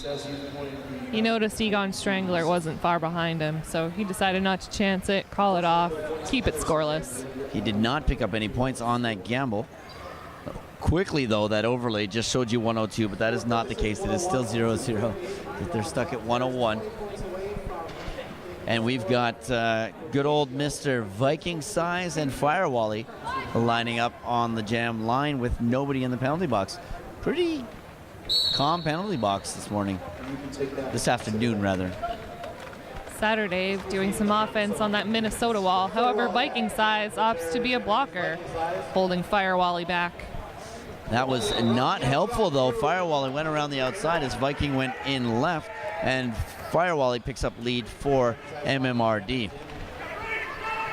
He noticed Egon Strangler wasn't far behind him, so he decided not to chance it, call it off, keep it scoreless. He did not pick up any points on that gamble. Quickly, though, that overlay just showed you 102, but that is not the case. It is still 0-0. They're stuck at 101. And we've got good old Mr. Viking Size and Firewally lining up on the jam line with nobody in the penalty box. Pretty calm penalty box this afternoon, rather. Saturday doing some offense on that Minnesota wall. However, Viking Size opts to be a blocker, holding Firewally back. That was not helpful, though. Firewally went around the outside as Viking went in left, and Firewally picks up lead for MMRD.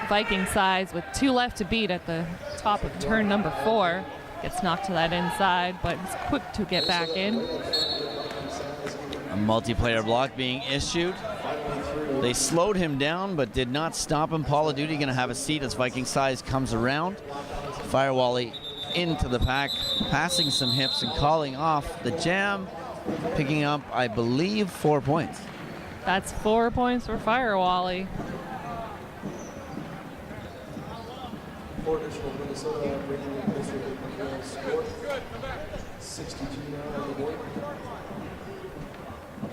Viking Size with 2 left to beat at the top of turn number 4. Gets knocked to that inside, but is quick to get back in. A multiplayer block being issued. They slowed him down, but did not stop him. Paula Duty going to have a seat as Viking Size comes around. Firewally into the pack, passing some hips and calling off the jam, picking up, I believe, 4 points. That's 4 points for Firewally. For additional Minnesota, bringing in closer to the score. 62 now on the board.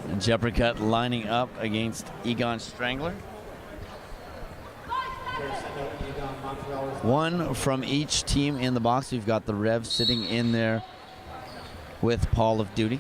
And Jeppercut lining up against Egon Strangler. One from each team in the box. We've got the Rev sitting in there with Paul of Duty.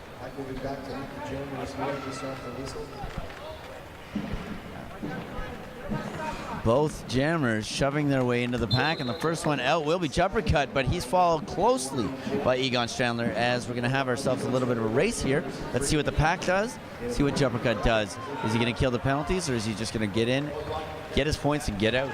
Both jammers shoving their way into the pack, and the first one out will be Jeppercut, but he's followed closely by Egon Strangler as we're going to have ourselves a little bit of a race here. Let's see what the pack does, see what Jeppercut does. Is he going to kill the penalties, or is he just going to get in, get his points, and get out?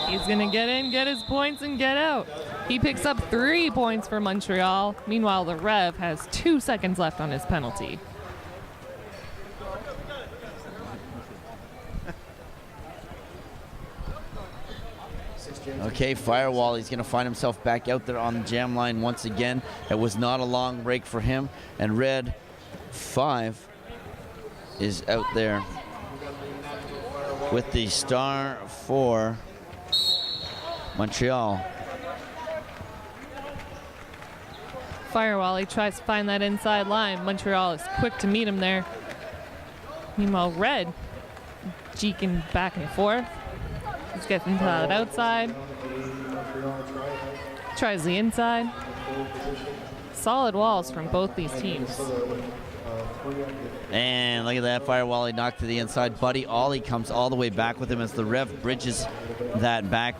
He's going to get in, get his points, and get out. He picks up 3 points for Montreal. Meanwhile, the Rev has 2 seconds left on his penalty. Okay, Firewally's going to find himself back out there on the jam line once again. It was not a long break for him. And Red 5 is out there with the star for Montreal. Firewally tries to find that inside line. Montreal is quick to meet him there. Meanwhile, Red jeeking back and forth. He's getting to that outside. Tries the inside. Solid walls from both these teams. And look at that, Firewally knocked to the inside. Buddy Ollie comes all the way back with him as the Rev bridges that back.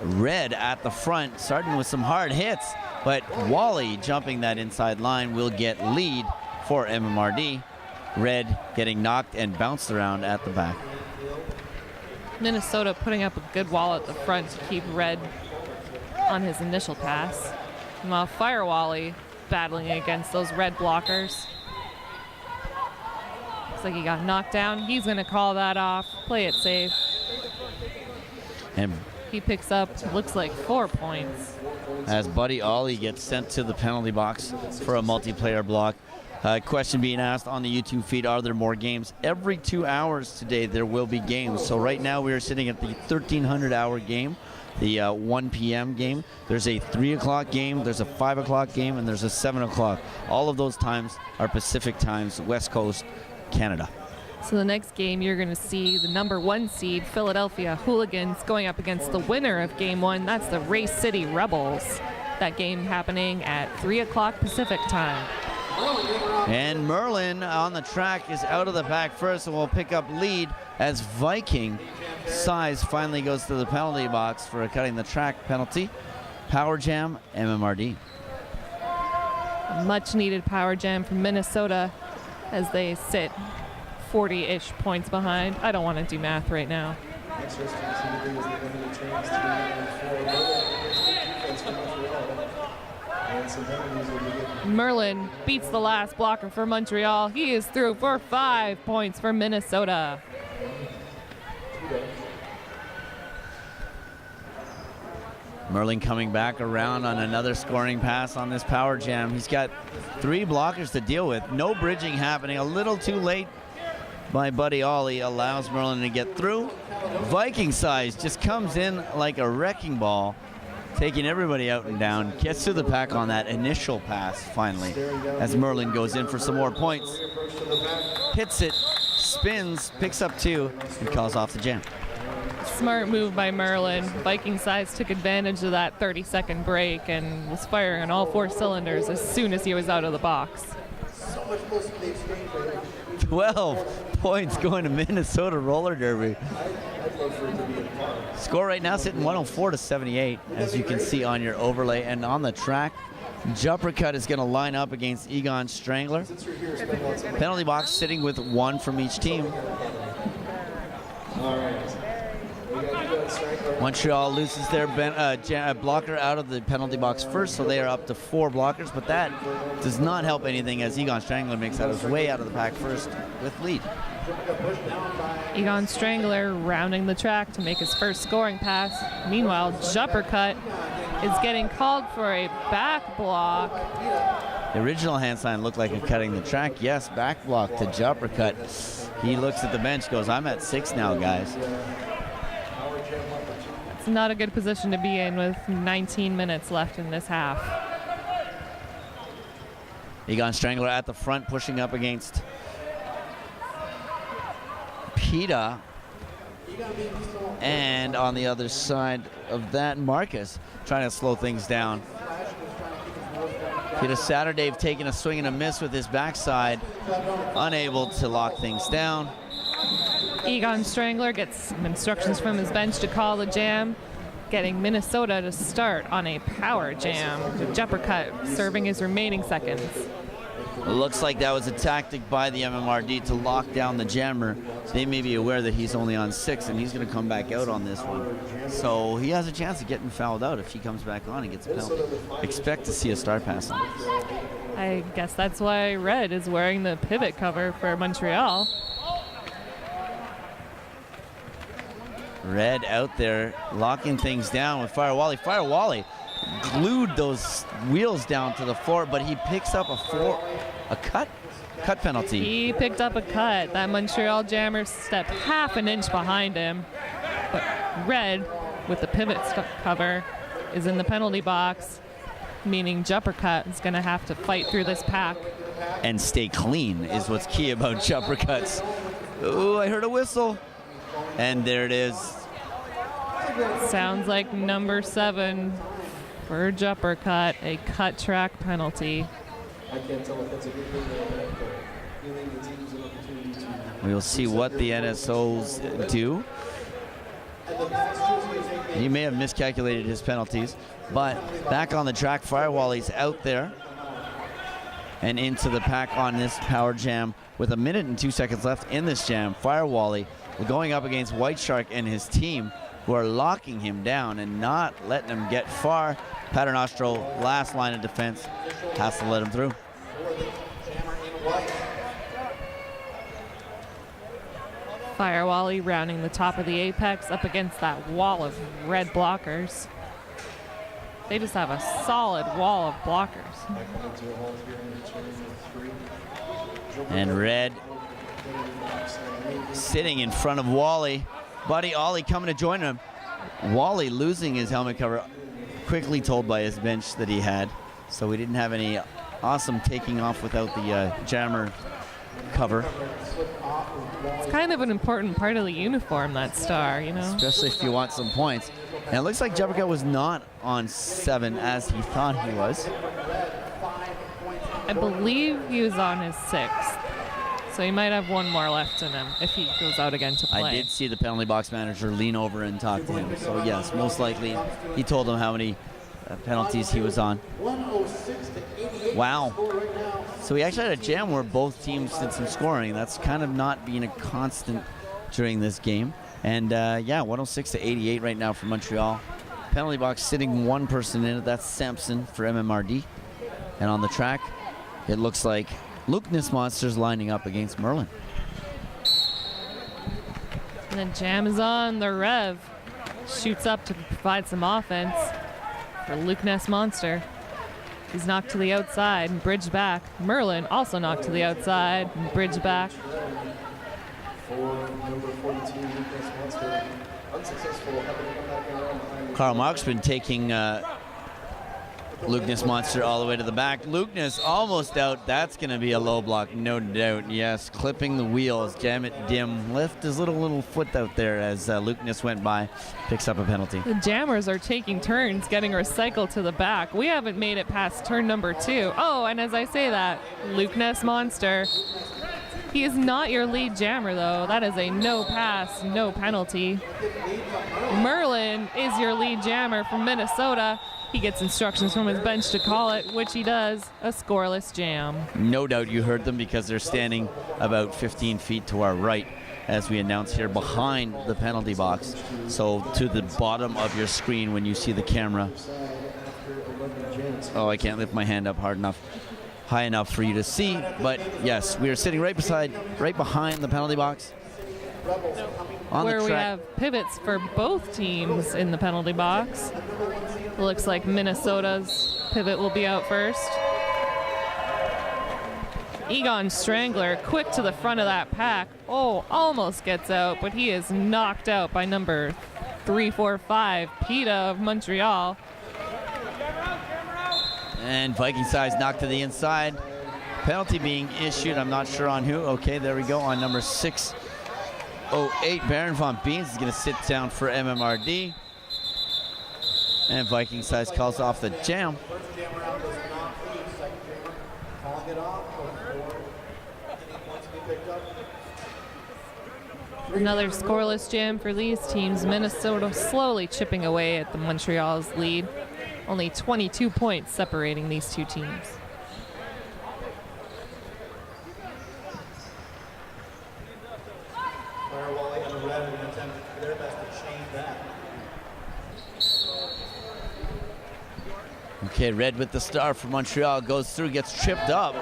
Red at the front, starting with some hard hits, but Wally jumping that inside line will get lead for MMRD. Red getting knocked and bounced around at the back. Minnesota putting up a good wall at the front to keep Red on his initial pass. While Firewally battling against those Red blockers. Looks like he got knocked down. He's going to call that off, play it safe. And he picks up, looks like 4 points. As Buddy Ollie gets sent to the penalty box for a multiplayer block. Question being asked on the YouTube feed, are there more games? Every 2 hours today there will be games. So right now we are sitting at the 1300 hour game, the 1 p.m. game. There's a 3 o'clock game, there's a 5 o'clock game, and there's a 7 o'clock. All of those times are Pacific times, West Coast, Canada. So the next game you're going to see the number 1 seed Philadelphia Hooligans going up against the winner of game 1. That's the Race City Rebels. That game happening at 3 o'clock Pacific time. And Merlin on the track is out of the pack first and will pick up lead as Viking Size finally goes to the penalty box for a cutting the track penalty. Power jam, MMRD. A much needed power jam from Minnesota as they sit 40-ish points behind. I don't want to do math right now. Merlin beats the last blocker for Montreal. He is through for 5 points for Minnesota. Merlin coming back around on another scoring pass on this power jam. He's got 3 blockers to deal with. No bridging happening. A little too late by Buddy Ollie. Allows Merlin to get through. Viking Size just comes in like a wrecking ball, taking everybody out and down. Gets to the pack on that initial pass finally as Merlin goes in for some more points. Hits it, spins, picks up 2, and calls off the jam. Smart move by Merlin. Viking Size took advantage of that 30-second break and was firing on all 4 cylinders as soon as he was out of the box. 12 points going to Minnesota Roller Derby. Score right now sitting 104-78, as you can see on your overlay. And on the track, Jumper Cut is going to line up against Egon Strangler. Penalty box sitting with 1 from each team. Montreal loses their blocker out of the penalty box first, so they are up to 4 blockers, but that does not help anything as Egon Strangler makes out his way out of the pack first with lead. Egon Strangler rounding the track to make his first scoring pass. Meanwhile, Jumper Cut is getting called for a back block. The original hand sign looked like a cutting the track. Yes, back block to Jumper Cut. He looks at the bench, goes, I'm at 6 now, guys. It's not a good position to be in with 19 minutes left in this half. Egon Strangler at the front, pushing up against PETA. And on the other side of that, Marcus trying to slow things down. PETA Saturday taking a swing and a miss with his backside, unable to lock things down. Egon Strangler gets some instructions from his bench to call the jam, getting Minnesota to start on a power jam. Jumper Cut serving his remaining seconds. It looks like that was a tactic by the MMRD to lock down the jammer. They may be aware that he's only on 6 and he's going to come back out on this one. So he has a chance of getting fouled out if he comes back on and gets a penalty. Expect to see a star pass on this. I guess that's why Red is wearing the pivot cover for Montreal. Red out there locking things down with Fire Wally. Fire Wally glued those wheels down to the floor, but he picks up a cut penalty. He picked up a cut. That Montreal jammer stepped half an inch behind him. But Red, with the pivot cover, is in the penalty box, meaning Jumper Cut is going to have to fight through this pack. And stay clean is what's key about Jumper Cuts. Oh, I heard a whistle. And there it is. Sounds like number 7 for Jumper Cut, a cut track penalty. I can't tell if that's a good thing or not. We will see what the NSOs do. He may have miscalculated his penalties, but back on the track, Firewally's out there and into the pack on this power jam with 1 minute and 2 seconds left in this jam. Firewally going up against White Shark and his team, who are locking him down and not letting him get far. Paternostro, last line of defense, has to let him through. Firewally rounding the top of the apex up against that wall of red blockers. They just have a solid wall of blockers. And Red sitting in front of Wally. Buddy Ollie coming to join him. Wally losing his helmet cover, quickly told by his bench that he had. So we didn't have any awesome taking off without the jammer cover. It's kind of an important part of the uniform, that star, you know? Especially if you want some points. And it looks like Jumper Cut was not on 7 as he thought he was. I believe he was on his 6th. So he might have one more left in him if he goes out again to play. I did see the penalty box manager lean over and talk to him. So yes, most likely he told him how many penalties he was on. 106 to 88. Wow. Score right now. So we actually had a jam where both teams did some scoring. That's kind of not being a constant during this game. And yeah, 106 to 88 right now for Montreal. Penalty box sitting one person in it. That's Sampson for MMRD. And on the track, it looks like Luke Monsters lining up against Merlin. And the jam is on. The Rev shoots up to provide some offense for Luke Ness Monster. He's knocked to the outside and bridged back. Merlin also knocked to the outside and bridged back. For number 42, Lucas Monster, unsuccessful, having to come back around behind. Karl Mark's been taking Lukeness Monster all the way to the back. Lukeness almost out. That's going to be a low block, no doubt. Yes, clipping the wheels. Jam it dim. Lift his little foot out there as Lukeness went by. Picks up a penalty. The jammers are taking turns getting recycled to the back. We haven't made it past turn number 2. Oh, and as I say that, Luke Ness Monster. He is not your lead jammer, though. That is a no pass, no penalty. Merlin is your lead jammer from Minnesota. He gets instructions from his bench to call it, which he does, a scoreless jam. No doubt you heard them because they're standing about 15 feet to our right as we announce here behind the penalty box. So to the bottom of your screen when you see the camera. Oh, I can't lift my hand up high enough for you to see, but yes, we are sitting right behind the penalty box. On where the we track. have pivots for both teams in the penalty box. It looks like Minnesota's pivot will be out first. Egon Strangler, quick to the front of that pack. Oh, almost gets out, but he is knocked out by number 345, PETA of Montreal. And Viking size knocked to the inside. Penalty being issued, I'm not sure on who. Okay, there we go, on number 608. Baron Von Beans is going to sit down for MMRD. And Viking size calls off the jam. First jam round does not lead. Second jammer calling it off before any points be picked up. Another scoreless jam for these teams. Minnesota slowly chipping away at the Montreal's lead. Only 22 points separating these two teams. Firewally and the Red are going to attempt their best to change that. Okay, Red with the star for Montreal goes through, gets tripped up.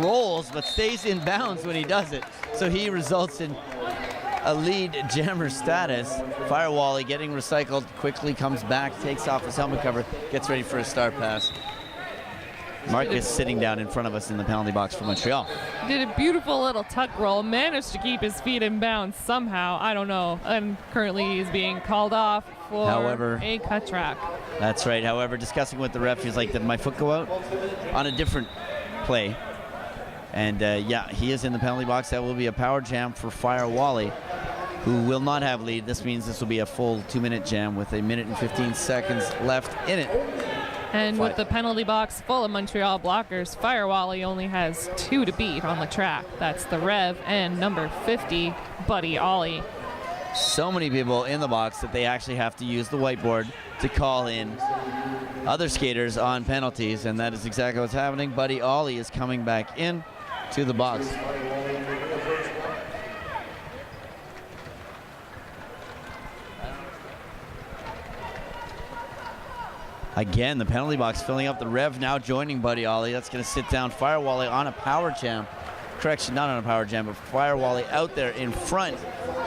Rolls, but stays in bounds when he does it. So he results in a lead jammer status. Firewally getting recycled, quickly comes back, takes off his helmet cover, gets ready for a star pass. Marcus sitting down in front of us in the penalty box for Montreal. Did a beautiful little tuck roll, managed to keep his feet in bounds somehow, I don't know, and currently he's being called off for a cut track. That's right. However, discussing with the ref, he's like, did my foot go out? On a different play. And yeah, he is in the penalty box. That will be a power jam for Firewally, who will not have lead. This means this will be a full 2-minute jam with 1 minute and 15 seconds left in it. And with the penalty box full of Montreal blockers, Firewally only has 2 to beat on the track. That's the Rev and number 50, Buddy Ollie. So many people in the box that they actually have to use the whiteboard to call in other skaters on penalties, and that is exactly what's happening. Buddy Ollie is coming back in to the box. Again, the penalty box filling up. The Rev now joining Buddy Ollie. That's going to sit down Firewally on a power jam. Correction, not on a power jam, but Firewally out there in front.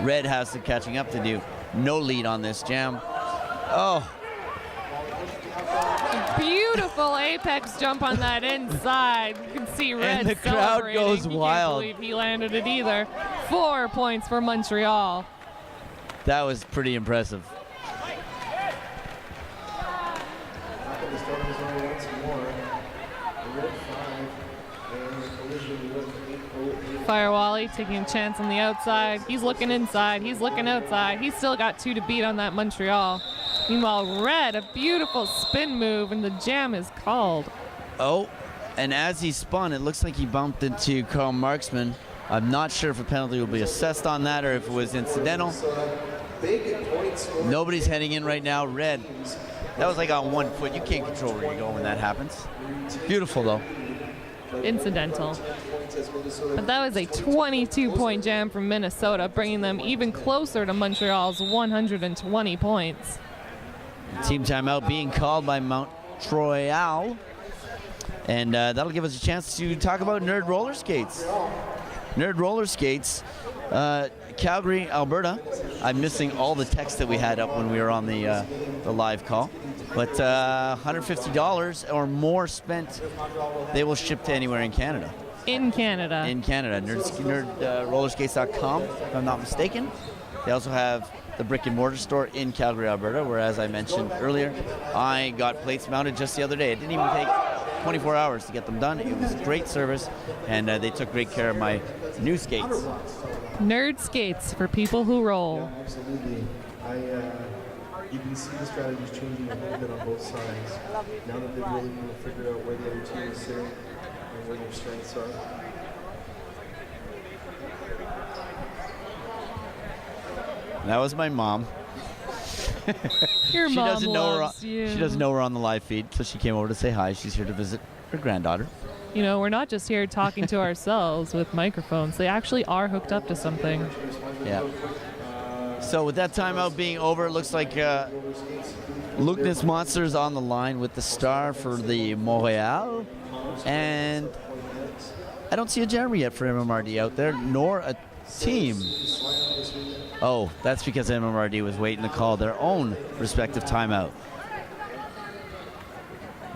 Red has some catching up to do. No lead on this jam. Oh. Beautiful apex jump on that inside. You can see Red And the crowd celebrating. goes He wild. can't believe he landed it either. 4 points for Montreal. That was pretty impressive. Firewally taking a chance on the outside. He's looking inside. He's looking outside. He's still got 2 to beat on that Montreal. Meanwhile, Red, a beautiful spin move, and the jam is called. Oh, and as he spun, it looks like he bumped into Carl Marksman. I'm not sure if a penalty will be assessed on that or if it was incidental. Nobody's heading in right now. Red. That was like on 1 foot. You can't control where you go when that happens. Beautiful, though. Incidental. But that was a 22-point jam from Minnesota, bringing them even closer to Montreal's 120 points. Team timeout being called by Montreal. And that'll give us a chance to talk about Nerd Roller Skates. Nerd Roller Skates, Calgary, Alberta. I'm missing all the text that we had up when we were on the live call. But $150 or more spent, they will ship to anywhere in Canada. In Canada. In Canada. Nerdrollerskates.com, if I'm not mistaken. They also have the brick and mortar store in Calgary, Alberta, where, as I mentioned earlier, I got plates mounted just the other day. It didn't even take 24 hours to get them done. It was great service, and they took great care of my new skates. Nerd skates for people who roll. Yeah, absolutely. You can see the strategies changing a little bit on both sides. Now that they've really figured out where the other team is sitting and where their strengths are. That was my mom. Your She mom doesn't know loves you. She doesn't know we're on the live feed, so she came over to say hi. She's here to visit her granddaughter. You know, we're not just here talking to ourselves with microphones. They actually are hooked up to something. Yeah. So with that timeout being over, it looks like Lucas Monster's on the line with the star for the Montreal. And I don't see a jammer yet for MMRD out there, nor a team. Oh, that's because MMRD was waiting to call their own respective timeout.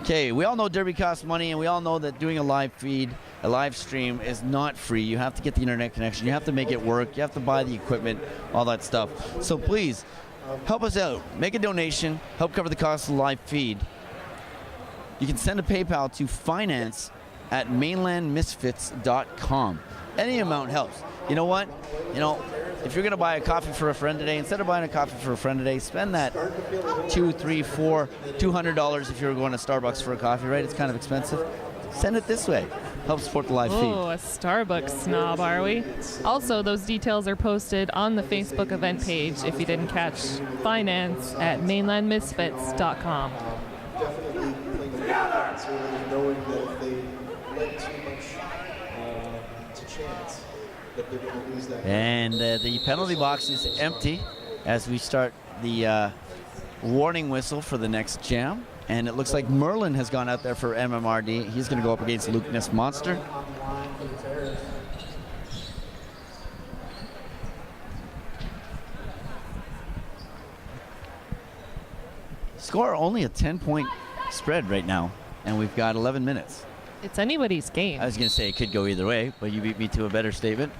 Okay, we all know Derby costs money, and we all know that doing a live feed, a live stream, is not free. You have to get the internet connection. You have to make it work. You have to buy the equipment, all that stuff. So please, help us out. Make a donation. Help cover the cost of the live feed. You can send a PayPal to finance@mainlandmisfits.com. Any amount helps. You know what? You know, if you're going to buy a coffee for a friend today, instead of buying a coffee for a friend today, spend that $200, $300, $400, $200 if you're going to Starbucks for a coffee, right? It's kind of expensive. Send it this way. Help support the live feed. Oh, a Starbucks snob, are we? Also, those details are posted on the Facebook event page if you didn't catch. Finance@mainlandmisfits.com. Definitely playing the defense, knowing that if they let too much to chance, that they're going to lose that. And the penalty box is empty as we start the warning whistle for the next jam. And it looks like Merlin has gone out there for MMRD. He's going to go up against Lucas Monster. Score only a 10-point spread right now, and we've got 11 minutes. It's anybody's game. I was going to say it could go either way, but you beat me to a better statement.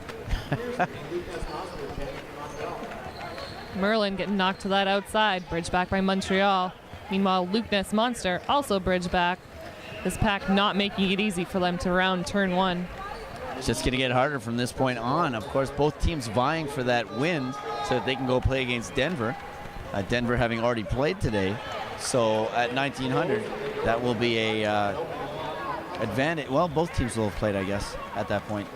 Merlin getting knocked to that outside. Bridge back by Montreal. Meanwhile, Lucas Monster also bridge back. This pack not making it easy for them to round turn one. It's just going to get harder from this point on. Of course, both teams vying for that win so that they can go play against Denver. Denver having already played today. So at 1900, that will be a advantage. Well, both teams will have played, I guess, at that point.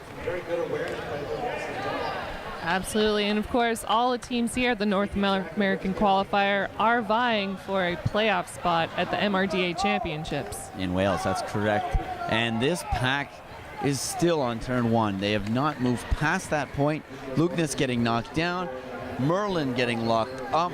Absolutely, and of course, all the teams here at the North American qualifier are vying for a playoff spot at the MRDA Championships. In Wales, that's correct. And this pack is still on turn one. They have not moved past that point. Lucas getting knocked down, Merlin getting locked up.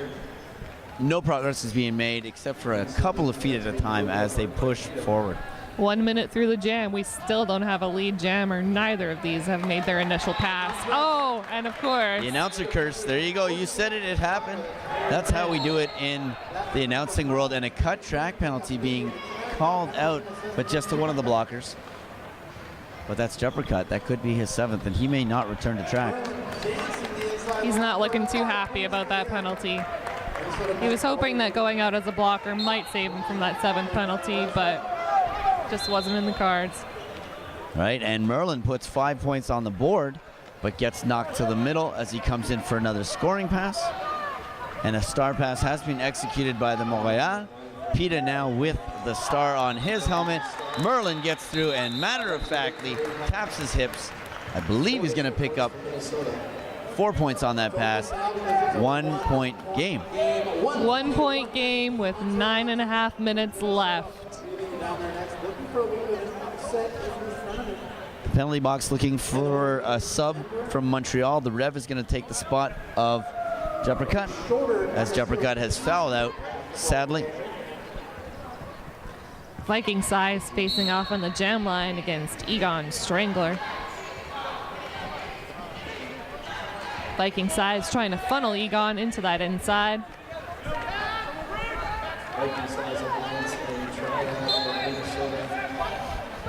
No progress is being made except for a couple of feet at a time as they push forward. 1 minute through the jam, we still don't have a lead jammer. Neither of these have made their initial pass. Oh, and of course. The announcer curse. There you go. You said it. It happened. That's how we do it in the announcing world. And a cut track penalty being called out, but just to one of the blockers. But that's jumper cut. That could be his seventh, and he may not return to track. He's not looking too happy about that penalty. He was hoping that going out as a blocker might save him from that seventh penalty, but just wasn't in the cards. Right, and Merlin puts 5 points on the board, but gets knocked to the middle as he comes in for another scoring pass. And a star pass has been executed by the Montreal. Pita now with the star on his helmet. Merlin gets through and matter-of-factly taps his hips. I believe he's going to pick up 4 points on that pass. 1 point game. 1 point game with 9.5 minutes left. The penalty box looking for a sub from Montreal. The Rev is going to take the spot of Juppercut, as Juppercut has fouled out, sadly. Viking Size facing off on the jam line against Egon Strangler. Viking Size trying to funnel Egon into that inside.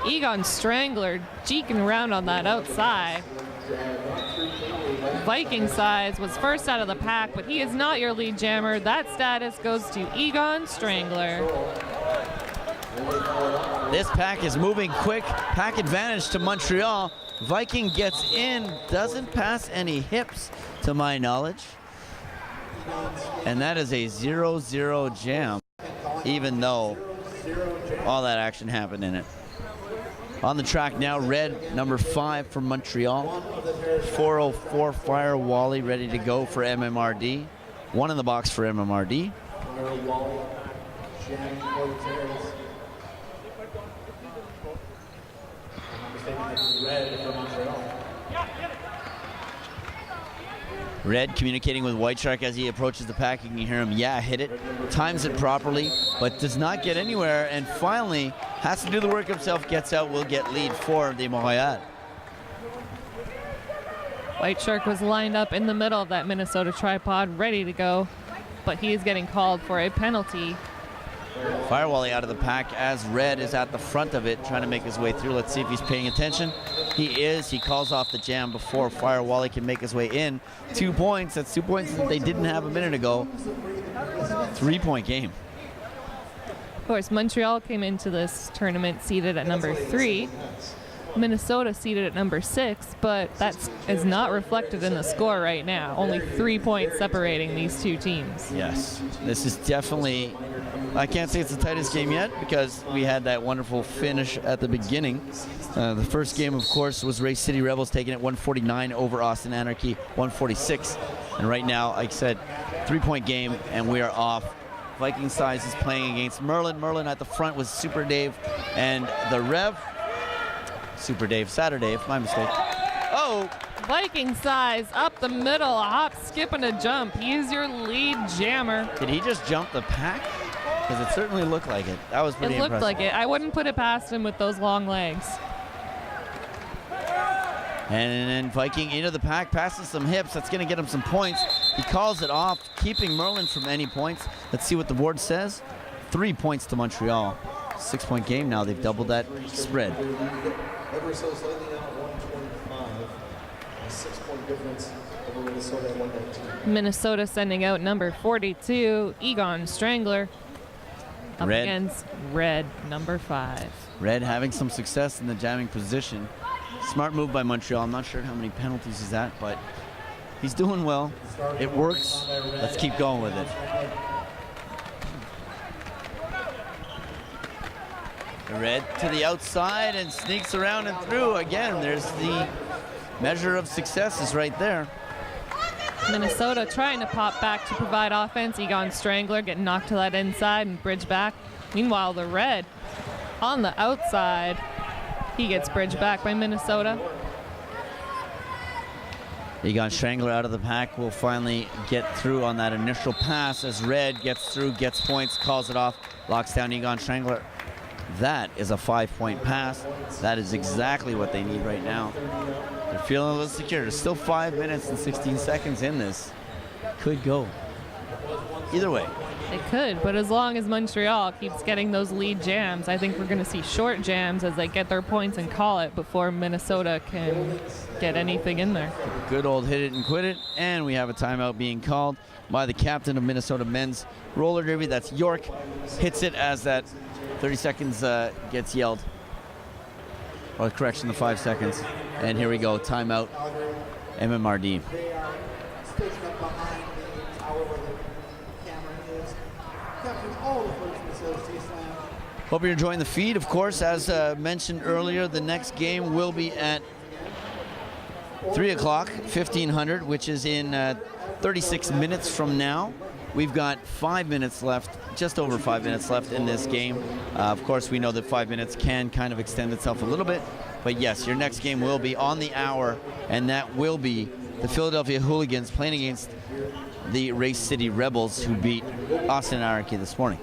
Egon Strangler jeeking around on that outside. Viking Size was first out of the pack, but he is not your lead jammer. That status goes to Egon Strangler. This pack is moving quick. Pack advantage to Montreal. Viking gets in, doesn't pass any hips to my knowledge. And that is a 0-0 jam, even though all that action happened in it. On the track now, Red, number 5 from Montreal. 404 Fire Wally ready to go for MMRD. 1 in the box for MMRD. Red communicating with White Shark as he approaches the pack. You can hear him, yeah, hit it. Times it properly, but does not get anywhere. And finally, has to do the work himself, gets out, will get lead for the Montreal. White Shark was lined up in the middle of that Minnesota tripod, ready to go, but he is getting called for a penalty. Firewally out of the pack as Red is at the front of it, trying to make his way through. Let's see if he's paying attention. He is. He calls off the jam before Firewally can make his way in. 2 points. That's 2 points that they didn't have a minute ago. 3 point game. Of course, Montreal came into this tournament seated at number 3. Minnesota seated at number 6, but that is not reflected in the score right now. Only 3 points separating these two teams. Yes, this is definitely, I can't say it's the tightest game yet because we had that wonderful finish at the beginning. The first game, of course, was Race City Rebels taking it 149 over Austin Anarchy 146. And right now, like I said, 3 point game, and we are off. Viking Size is playing against Merlin. Merlin at the front with Super Dave and the Rev. Super Dave, Saturday, my mistake. Oh! Viking Size up the middle, a hop, skip, and a jump. He is your lead jammer. Did he just jump the pack? Because it certainly looked like it. That was pretty impressive. It looked like it. I wouldn't put it past him with those long legs. And then Viking into the pack, passes some hips. That's going to get him some points. He calls it off, keeping Merlin from any points. Let's see what the board says. 3 points to Montreal. 6 point game now. They've doubled that spread. Ever so slightly out, 125. A 6 point difference over Minnesota at 119. Minnesota sending out number 42, Egon Strangler, up Red. against Red, number 5. Red having some success in the jamming position. Smart move by Montreal. I'm not sure how many penalties he's at, but he's doing well. It works. Let's keep going with it. Red to the outside and sneaks around and through. Again, there's the measure of success is right there. Minnesota trying to pop back to provide offense. Egon Strangler getting knocked to that inside and bridge back. Meanwhile, the Red on the outside. He gets bridged back by Minnesota. Egon Strangler out of the pack will finally get through on that initial pass as Red gets through, gets points, calls it off, locks down Egon Strangler. That is a 5 point pass. That is exactly what they need right now. They're feeling a little secure. There's still 5 minutes and 16 seconds in this. Could go either way. It could, but as long as Montreal keeps getting those lead jams, I think we're going to see short jams as they get their points and call it before Minnesota can get anything in there. Good old hit it and quit it, and we have a timeout being called by the captain of Minnesota men's roller derby. That's York. Hits it as that 30 seconds gets yelled. Or correction, the 5 seconds. And here we go, timeout, MMRD. They are stationed up behind the tower where the camera is, capturing all the first Hope you're enjoying the feed. Of course, as mentioned earlier, the next game will be at 3 o'clock, 1500, which is in 36 minutes from now. We've got 5 minutes left, just over 5 minutes left in this game. Of course, we know that 5 minutes can kind of extend itself a little bit. But yes, your next game will be on the hour, and that will be the Philadelphia Hooligans playing against the Race City Rebels, who beat Austin Anarchy this morning.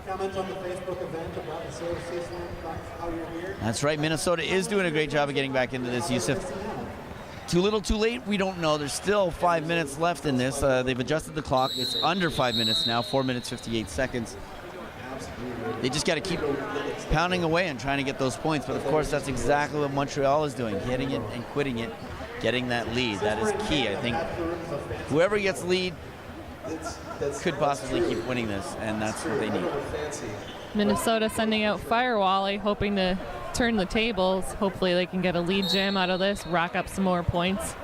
Comment on the Facebook event about the Salish Slam, how you're here. That's right. Minnesota is doing a great job of getting back into this, Yusuf. Too little, too late? We don't know. There's still 5 minutes left in this. They've adjusted the clock. It's under 5 minutes now, 4 minutes, 58 seconds. They just got to keep pounding away and trying to get those points. But, of course, that's exactly what Montreal is doing, hitting it and quitting it, getting that lead. That is key. I think whoever gets lead could possibly keep winning this, and that's what they need. Minnesota sending out Firewally, hoping to turn the tables. Hopefully they can get a lead jam out of this, rack up some more points.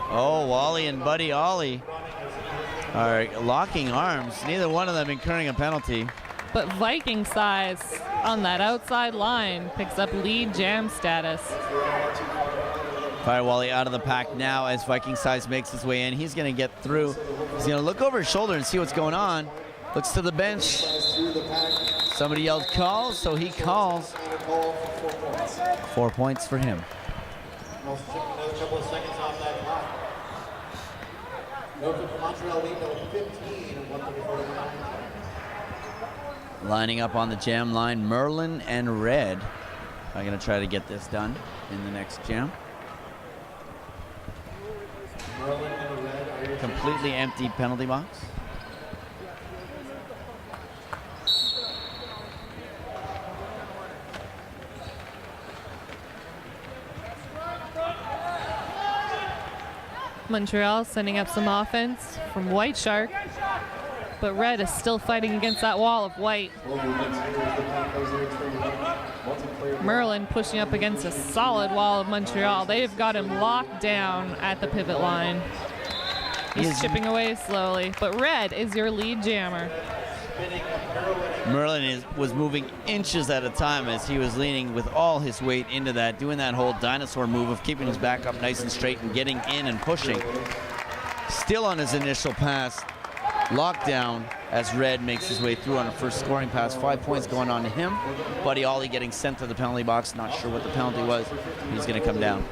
Oh, Wally and Buddy Ollie are locking arms. Neither one of them incurring a penalty. But Viking Size on that outside line picks up lead jam status. Firewally out of the pack now as Viking Size makes his way in. He's going to get through. He's going to look over his shoulder and see what's going on. Looks to the bench. Somebody yelled call, so he calls. 4 points for him. Another couple of seconds off that clock. Montreal lead to 15 and 134. Lining up on the jam line, Merlin and Red are going to try to get this done in the next jam. Completely empty penalty box. Montreal sending up some offense from White Shark, but Red is still fighting against that wall of white. Merlin pushing up against a solid wall of Montreal. They've got him locked down at the pivot line. He's chipping away slowly, but Red is your lead jammer. Merlin was moving inches at a time as he was leaning with all his weight into that, doing that whole dinosaur move of keeping his back up nice and straight and getting in and pushing. Still on his initial pass, locked down as Red makes his way through on a first scoring pass. 5 points going on to him. Buddy Ollie getting sent to the penalty box. Not sure what the penalty was. He's going to come down.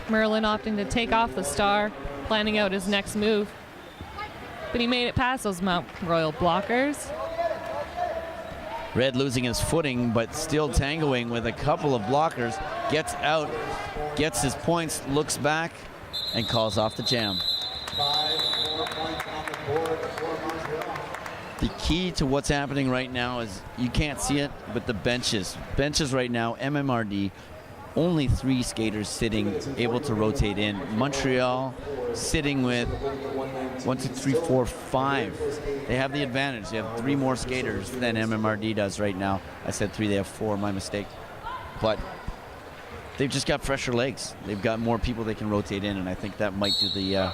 Merlin opting to take off the star, planning out his next move. But he made it past those Mount Royal blockers. Red losing his footing, but still tangoing with a couple of blockers. Gets out, gets his points, looks back, and calls off the jam. 5 more points on the board for Montreal. The key to what's happening right now is, you can't see it, but the benches. Benches right now, MMRD, only 3 skaters sitting, able to rotate in. Montreal sitting with 1, 2, 3, 4, 5. They have the advantage. They have 3 more skaters than MMRD does right now. I said 3, they have 4, my mistake. But they've just got fresher legs. They've got more people they can rotate in, and I think that might do the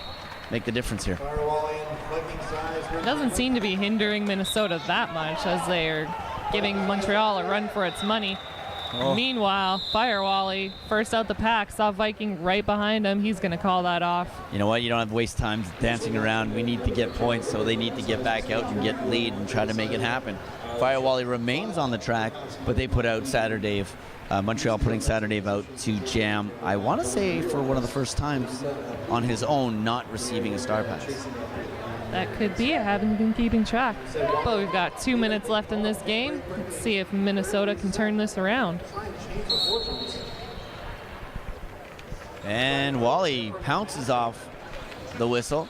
make the difference here. It doesn't seem to be hindering Minnesota that much as they are giving Montreal a run for its money. Oh. Meanwhile, Firewally, first out the pack, saw Viking right behind him. He's going to call that off. You know what? You don't have to waste time dancing around. We need to get points, so they need to get back out and get lead and try to make it happen. Firewally remains on the track, but they put out Saturday. Montreal putting Saturday out to jam, I want to say for one of the first times on his own, not receiving a star pass. That could be. I haven't been keeping track. But we've got 2 minutes left in this game. Let's see if Minnesota can turn this around. And Wally pounces off the whistle,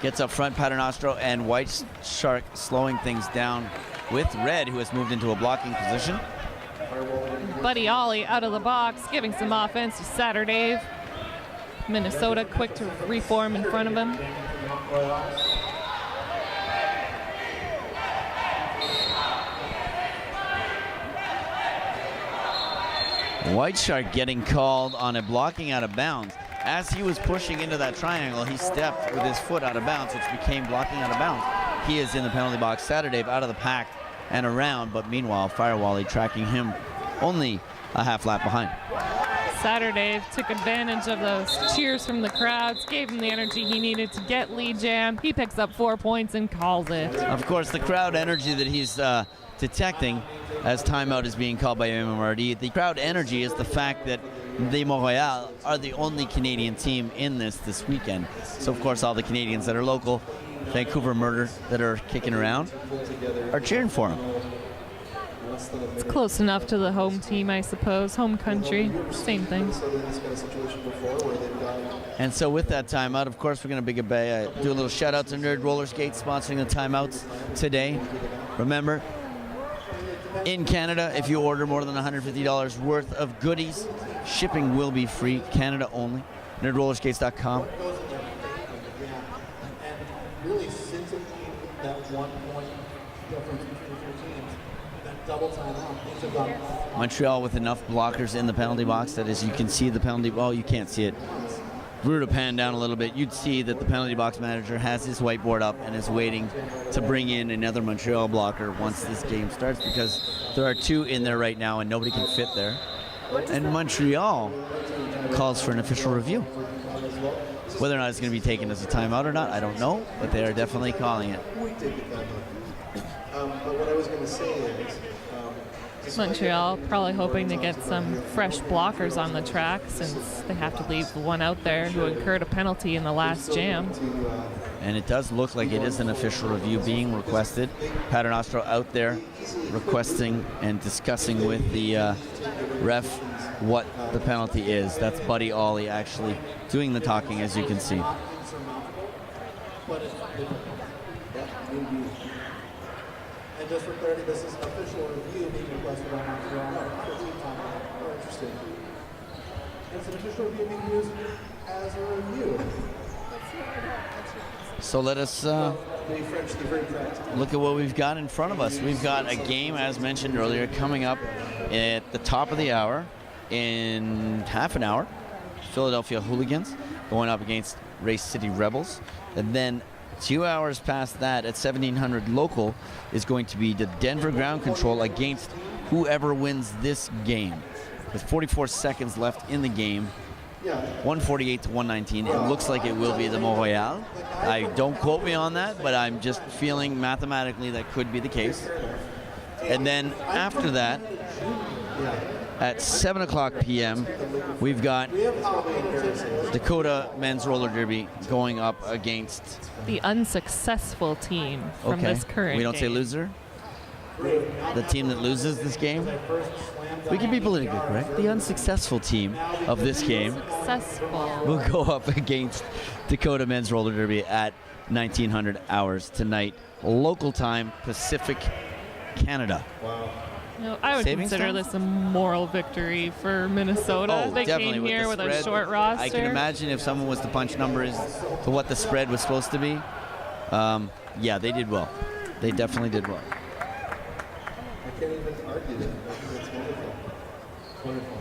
gets up front, Paternostro and White Shark slowing things down with Red, who has moved into a blocking position. Buddy Ollie out of the box, giving some offense to Saturday. Minnesota quick to reform in front of him. White Shark getting called on a blocking out of bounds. As he was pushing into that triangle, he stepped with his foot out of bounds, which became blocking out of bounds. He is in the penalty box. Saturday out of the pack and around, but meanwhile, Firewally tracking him only a half lap behind. Saturday took advantage of those cheers from the crowds, gave him the energy he needed to get lead jam. He picks up 4 points and calls it. Of course, the crowd energy that he's detecting as timeout is being called by MRDA. The crowd energy is the fact that the Montreal are the only Canadian team in this weekend. So, of course, all the Canadians that are local, Vancouver Murder, that are kicking around, are cheering for him. It's close enough to the home team, I suppose. Home country, same thing. And so with that timeout, of course, we're going to do a little shout out to Nerd Roller Skate sponsoring the timeouts today. Remember, in Canada, if you order more than $150 worth of goodies, shipping will be free, Canada only. NerdRollerskates.com. And really, since it came that 1 point difference between the two teams, that double timeout, things have gone. Montreal with enough blockers in the penalty box that as you can see the penalty, well, you can't see it. If we were to pan down a little bit, you'd see that the penalty box manager has his whiteboard up and is waiting to bring in another Montreal blocker once this game starts, because there are 2 in there right now and nobody can fit there. And Montreal calls for an official review. Whether or not it's going to be taken as a timeout or not, I don't know, but they are definitely calling it. But what I was going to say is, Montreal probably hoping to get some fresh blockers on the track, since they have to leave the one out there who incurred a penalty in the last jam. And it does look like it is an official review being requested. Paternostro out there requesting and discussing with the ref what the penalty is. That's Buddy Ollie actually doing the talking, as you can see. And just for clarity, this is an official review being requested by Montreal. Oh, interesting. It's an official review being used as a review. So let us look at what we've got in front of us. We've got a game, as mentioned earlier, coming up at the top of the hour in half an hour. Philadelphia Hooligans going up against Race City Rebels. And then 2 hours past that at 1700 local is going to be the Denver Ground Control against whoever wins this game. With 44 seconds left in the game, 148 to 119. It looks like it will be the Montreal. Don't quote me on that, but I'm just feeling mathematically that could be the case. And then after that, at 7 o'clock p.m., we've got Dakota Men's Roller Derby going up against the unsuccessful team from this current We don't game. say loser? The team that loses this game? We can be politically correct. The unsuccessful team of this game Successful. will go up against Dakota Men's Roller Derby at 1900 hours tonight, local time, Pacific, Canada. No, I would Savings consider time? this a moral victory for Minnesota. Oh, They definitely came with here the with a spread. short roster. I can imagine if someone was to punch numbers to what the spread was supposed to be. Yeah, they did well. They definitely did well. I can't even argue that. I think that's wonderful. It's wonderful.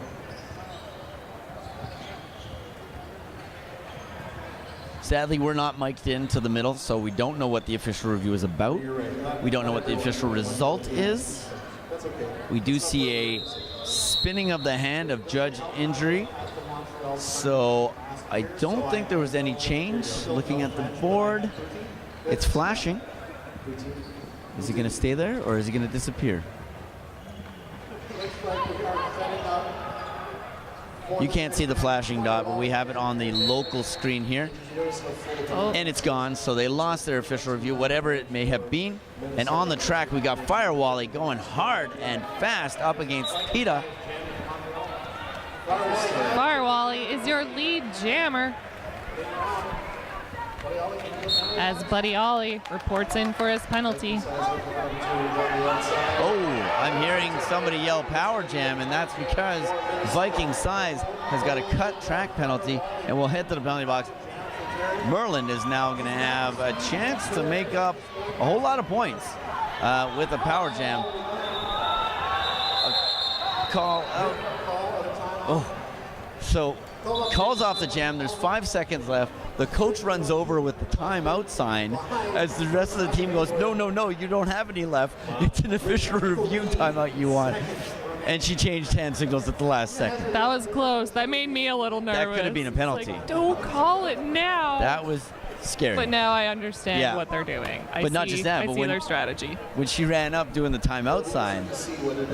Sadly, we're not mic'd into the middle, so we don't know what the official review is about. We don't know what the official result is. We do see a spinning of the hand of Judge Injury. So I don't think there was any change. Looking at the board, it's flashing. Is it going to stay there or is it going to disappear? You can't see the flashing dot, but we have it on the local screen here. Oh. And it's gone, so they lost their official review, whatever it may have been. And on the track, we got Firewally going hard and fast up against PETA. Firewally is your lead jammer, as Buddy Ollie reports in for his penalty. Oh, I'm hearing somebody yell power jam, and that's because Viking Size has got a cut track penalty and will head to the penalty box. Merlin is now going to have a chance to make up a whole lot of points with a power jam. A call out. Oh, so calls off the jam. There's 5 seconds left. The coach runs over with the timeout sign as the rest of the team goes, no, no, no, you don't have any left. It's an official review timeout you want. And she changed hand signals at the last second. That was close. That made me a little nervous. That could have been a penalty. Like, don't call it now. That was scary. But now I understand Yeah. what they're doing. But not just that, I but see when- their strategy. When she ran up doing the timeout sign,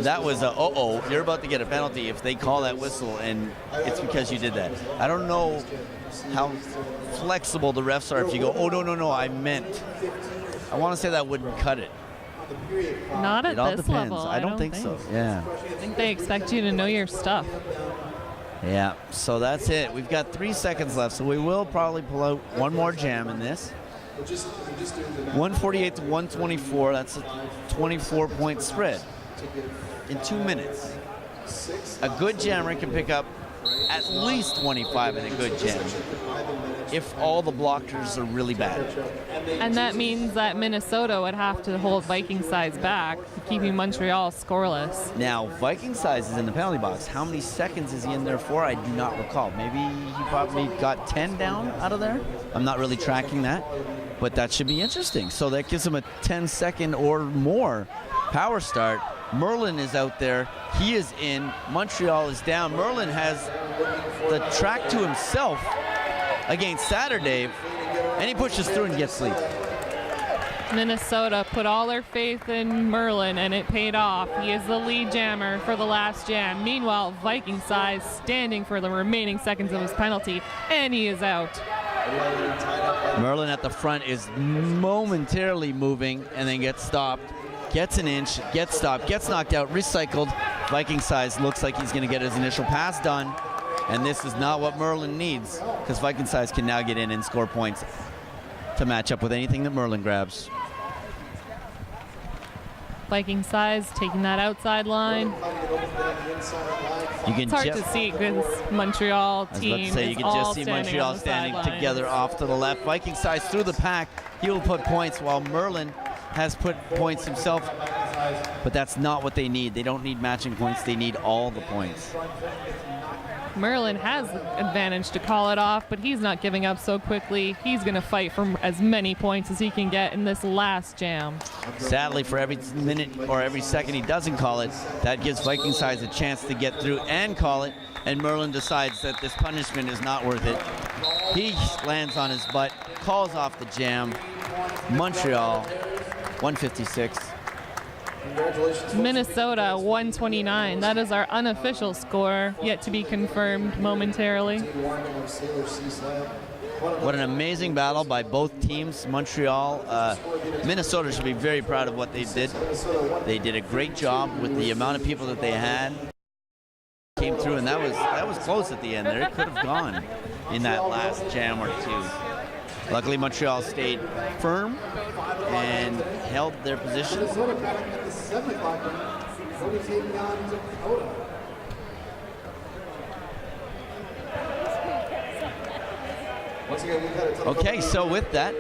that was a, uh-oh, you're about to get a penalty if they call that whistle, and it's because you did that. I don't know how flexible the refs are if you go, oh, no, no, no, I meant. I want to say that wouldn't cut it. Not at It all this depends. level. I don't think so. Yeah. I think they expect you to know your stuff. Yeah, so that's it. We've got 3 seconds left, so we will probably pull out one more jam in this. 148 to 124, that's a 24-point spread in 2 minutes. A good jammer can pick up at least 25 in a good jam if all the blockers are really bad. And that means that Minnesota would have to hold Viking size back, keeping Montreal scoreless. Now, Viking size is in the penalty box. How many seconds is he in there for? I do not recall. Maybe he probably got 10 down out of there. I'm not really tracking that, but that should be interesting. So that gives him a 10-second or more power start. Merlin is out there. He is in. Montreal is down. Merlin has the track to himself against Saturday, and he pushes through and gets lead. Minnesota put all their faith in Merlin, and it paid off. He is the lead jammer for the last jam. Meanwhile, Viking size standing for the remaining seconds of his penalty, and he is out. Merlin at the front is momentarily moving and then gets stopped. Gets an inch, gets stopped, gets knocked out, recycled. Viking size looks like he's going to get his initial pass done. And this is not what Merlin needs, because Viking size can now get in and score points to match up with anything that Merlin grabs. Viking size taking that outside line. You can It's hard to see because Montreal I was team about to say, you is can all just see standing Montreal on the standing sidelines. together off to the left. Viking size through the pack. He will put points while Merlin has put points himself. But that's not what they need. They don't need matching points. They need all the points. Merlin has the advantage to call it off, but he's not giving up so quickly. He's going to fight for as many points as he can get in this last jam. Sadly, for every minute or every second he doesn't call it, that gives Viking size a chance to get through and call it, and Merlin decides that this punishment is not worth it. He lands on his butt, calls off the jam. Montreal, 156. Minnesota, 129. That is our unofficial score, yet to be confirmed momentarily. What an amazing battle by both teams. Montreal, Minnesota should be very proud of what they did. They did a great job with the amount of people that they had. Came through, and that was close at the end there. It could have gone in that last jam or two. Luckily, Montreal stayed firm and held their position. Okay, so with that,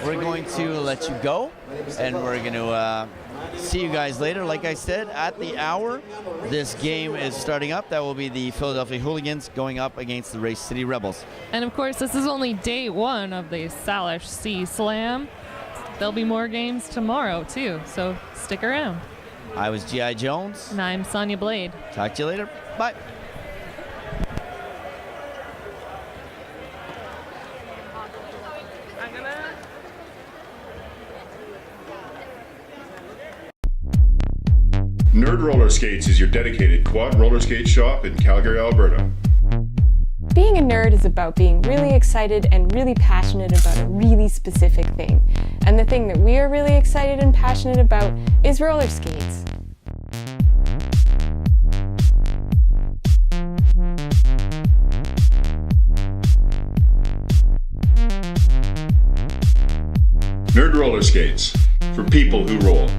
we're going to let you go, and we're going to see you guys later. Like I said, at the hour, this game is starting up. That will be the Philadelphia Hooligans going up against the Race City Rebels. And of course, this is only day one of the Salish Sea Slam. There'll be more games tomorrow, too, so stick around. I was G.I. Jones. And I'm Sonia Blade. Talk to you later. Bye. Nerd Roller Skates is your dedicated quad roller skate shop in Calgary, Alberta. Being a nerd is about being really excited and really passionate about a really specific thing. And the thing that we are really excited and passionate about is roller skates. Nerd Roller Skates, for people who roll.